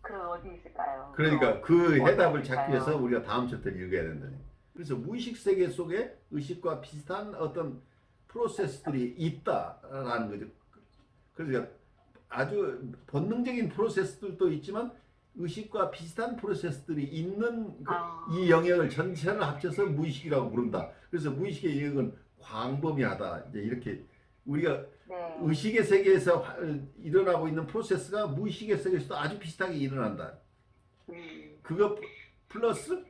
그럼 어디 있을까요? 그러니까 그 해답을 찾기 위해서 우리가 다음 챕터를 읽어야 된다니. 그래서 무의식 세계 속에 의식과 비슷한 어떤 프로세스들이 있다라는 거죠. 그러니까 아주 본능적인 프로세스들도 있지만 의식과 비슷한 프로세스들이 있는 이 영역을 전체를 합쳐서 무의식이라고 부른다. 그래서 무의식의 영역은 광범위하다. 이제 이렇게 우리가 네. 의식의 세계에서 일어나고 있는 프로세스가 무의식의 세계에서도 아주 비슷하게 일어난다. 그거 플러스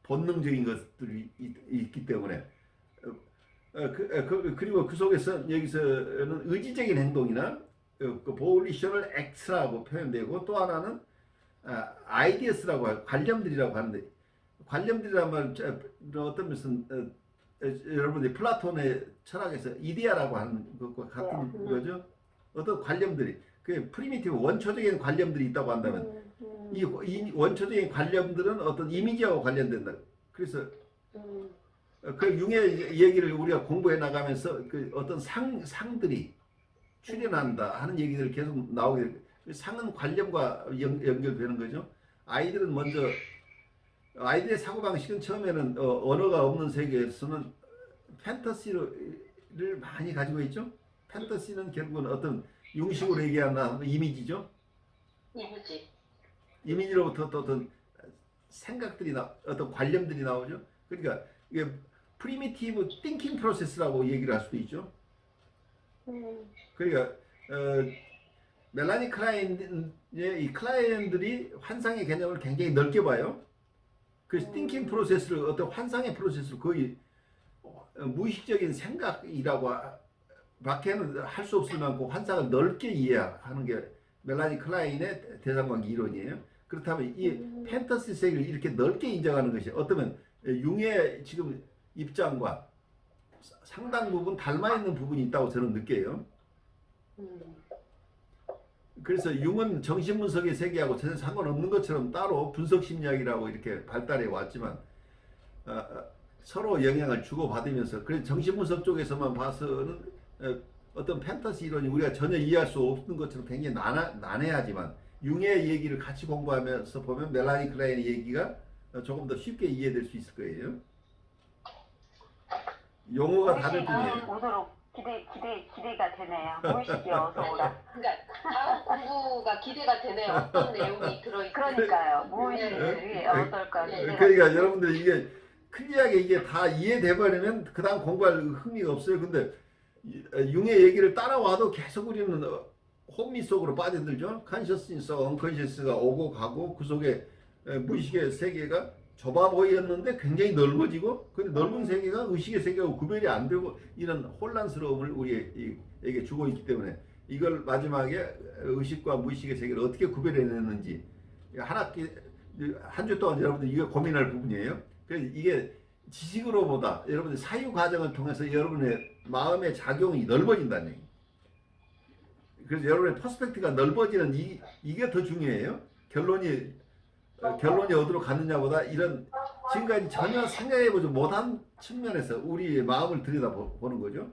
본능적인 것들이 있기 때문에 그리고 그 속에서 여기서는 의지적인 행동이나 그 volitional acts라고 표현되고 또 하나는 ideas라고 하고 관념들이라고 하는데 관념들이란 말은 어떤 면에서는 여러분들이 플라톤의 철학에서 이데아라고 하는 것과 같은 거죠. 어떤 관념들이 그 프리미티브 원초적인 관념들이 있다고 한다면 이 원초적인 관념들은 어떤 이미지하고 관련된다. 그래서 그 융의 얘기를 우리가 공부해 나가면서 그 어떤 상들이 출현한다 하는 얘기들 계속 나오게 돼요. 그 상은 관념과 연결되는 거죠. 아이들은 먼저 아이들의 사고방식은 처음에는 언어가 없는 세계에서는 판타시를 많이 가지고 있죠. 판타시는 결국은 어떤 융식으로 얘기하는 이미지죠. 이미지. 이미지로부터 또 어떤 생각들이 어떤 관념들이 나오죠. 그러니까 이게 프리미티브 띵킹 프로세스라고 얘기를 할 수도 있죠. 그러니까 멜라니 클라인의 이 클라이언들이 환상의 개념을 굉장히 넓게 봐요. 그 띵킹 프로세스를 어떤 환상의 프로세스를 거의 무의식적인 생각이라고 밖에는 할 수 없을 만큼 환상을 넓게 이해하는 게 멜라니 클라인의 대상관계 이론이에요. 그렇다면 이 판타시 세계를 이렇게 넓게 인정하는 것이 어쩌면 융의 지금 입장과 상당 부분 닮아 있는 부분이 있다고 저는 느껴요. 그래서 융은 정신분석의 세계하고 전혀 상관없는 것처럼 따로 분석심리학이라고 이렇게 발달해 왔지만 서로 영향을 주고받으면서 그래서 정신분석 쪽에서만 봐서는 어떤 판타시 이론이 우리가 전혀 이해할 수 없는 것처럼 굉장히 난해하지만 융의 얘기를 같이 공부하면서 보면 멜라니 클라인의 얘기가 조금 더 쉽게 이해될 수 있을 거예요. 용어가 다를 뿐이에요. 오도록 기대가 되네요. 무의식이 어서 오라. 그러니까 다음 공부가 기대가 되네요. 어떤 내용이 들어있을지. 그러니까요. 무의식이 어떨까. 그러니까 여러분들 이게 클리어하게 이게 다 이해돼 버리면 그 다음 공부할 의미가 없어요. 근데 융의 얘기를 따라와도 계속 우리는 혼미 속으로 빠져들죠. 컨셔스니스와 언컨셔스가 오고 가고 그 속에 무의식의 세계가 좁아 보였는데 굉장히 넓어지고 근데 넓은 세계가 의식의 세계하고 구별이 안 되고 이런 혼란스러움을 우리에게 주고 있기 때문에 이걸 마지막에 의식과 무의식의 세계를 어떻게 구별해내는지 한 주 동안 여러분들 이거 고민할 부분이에요. 그래서 이게 지식으로보다 여러분들 사유 과정을 통해서 여러분의 마음의 작용이 넓어진다는 얘기. 그래서 여러분의 퍼스펙트가 넓어지는 이게 더 중요해요. 결론이 어디로 갔느냐보다 이런 지금까지 전혀 생각해보지 못한 측면에서 우리의 마음을 들여다보는 거죠.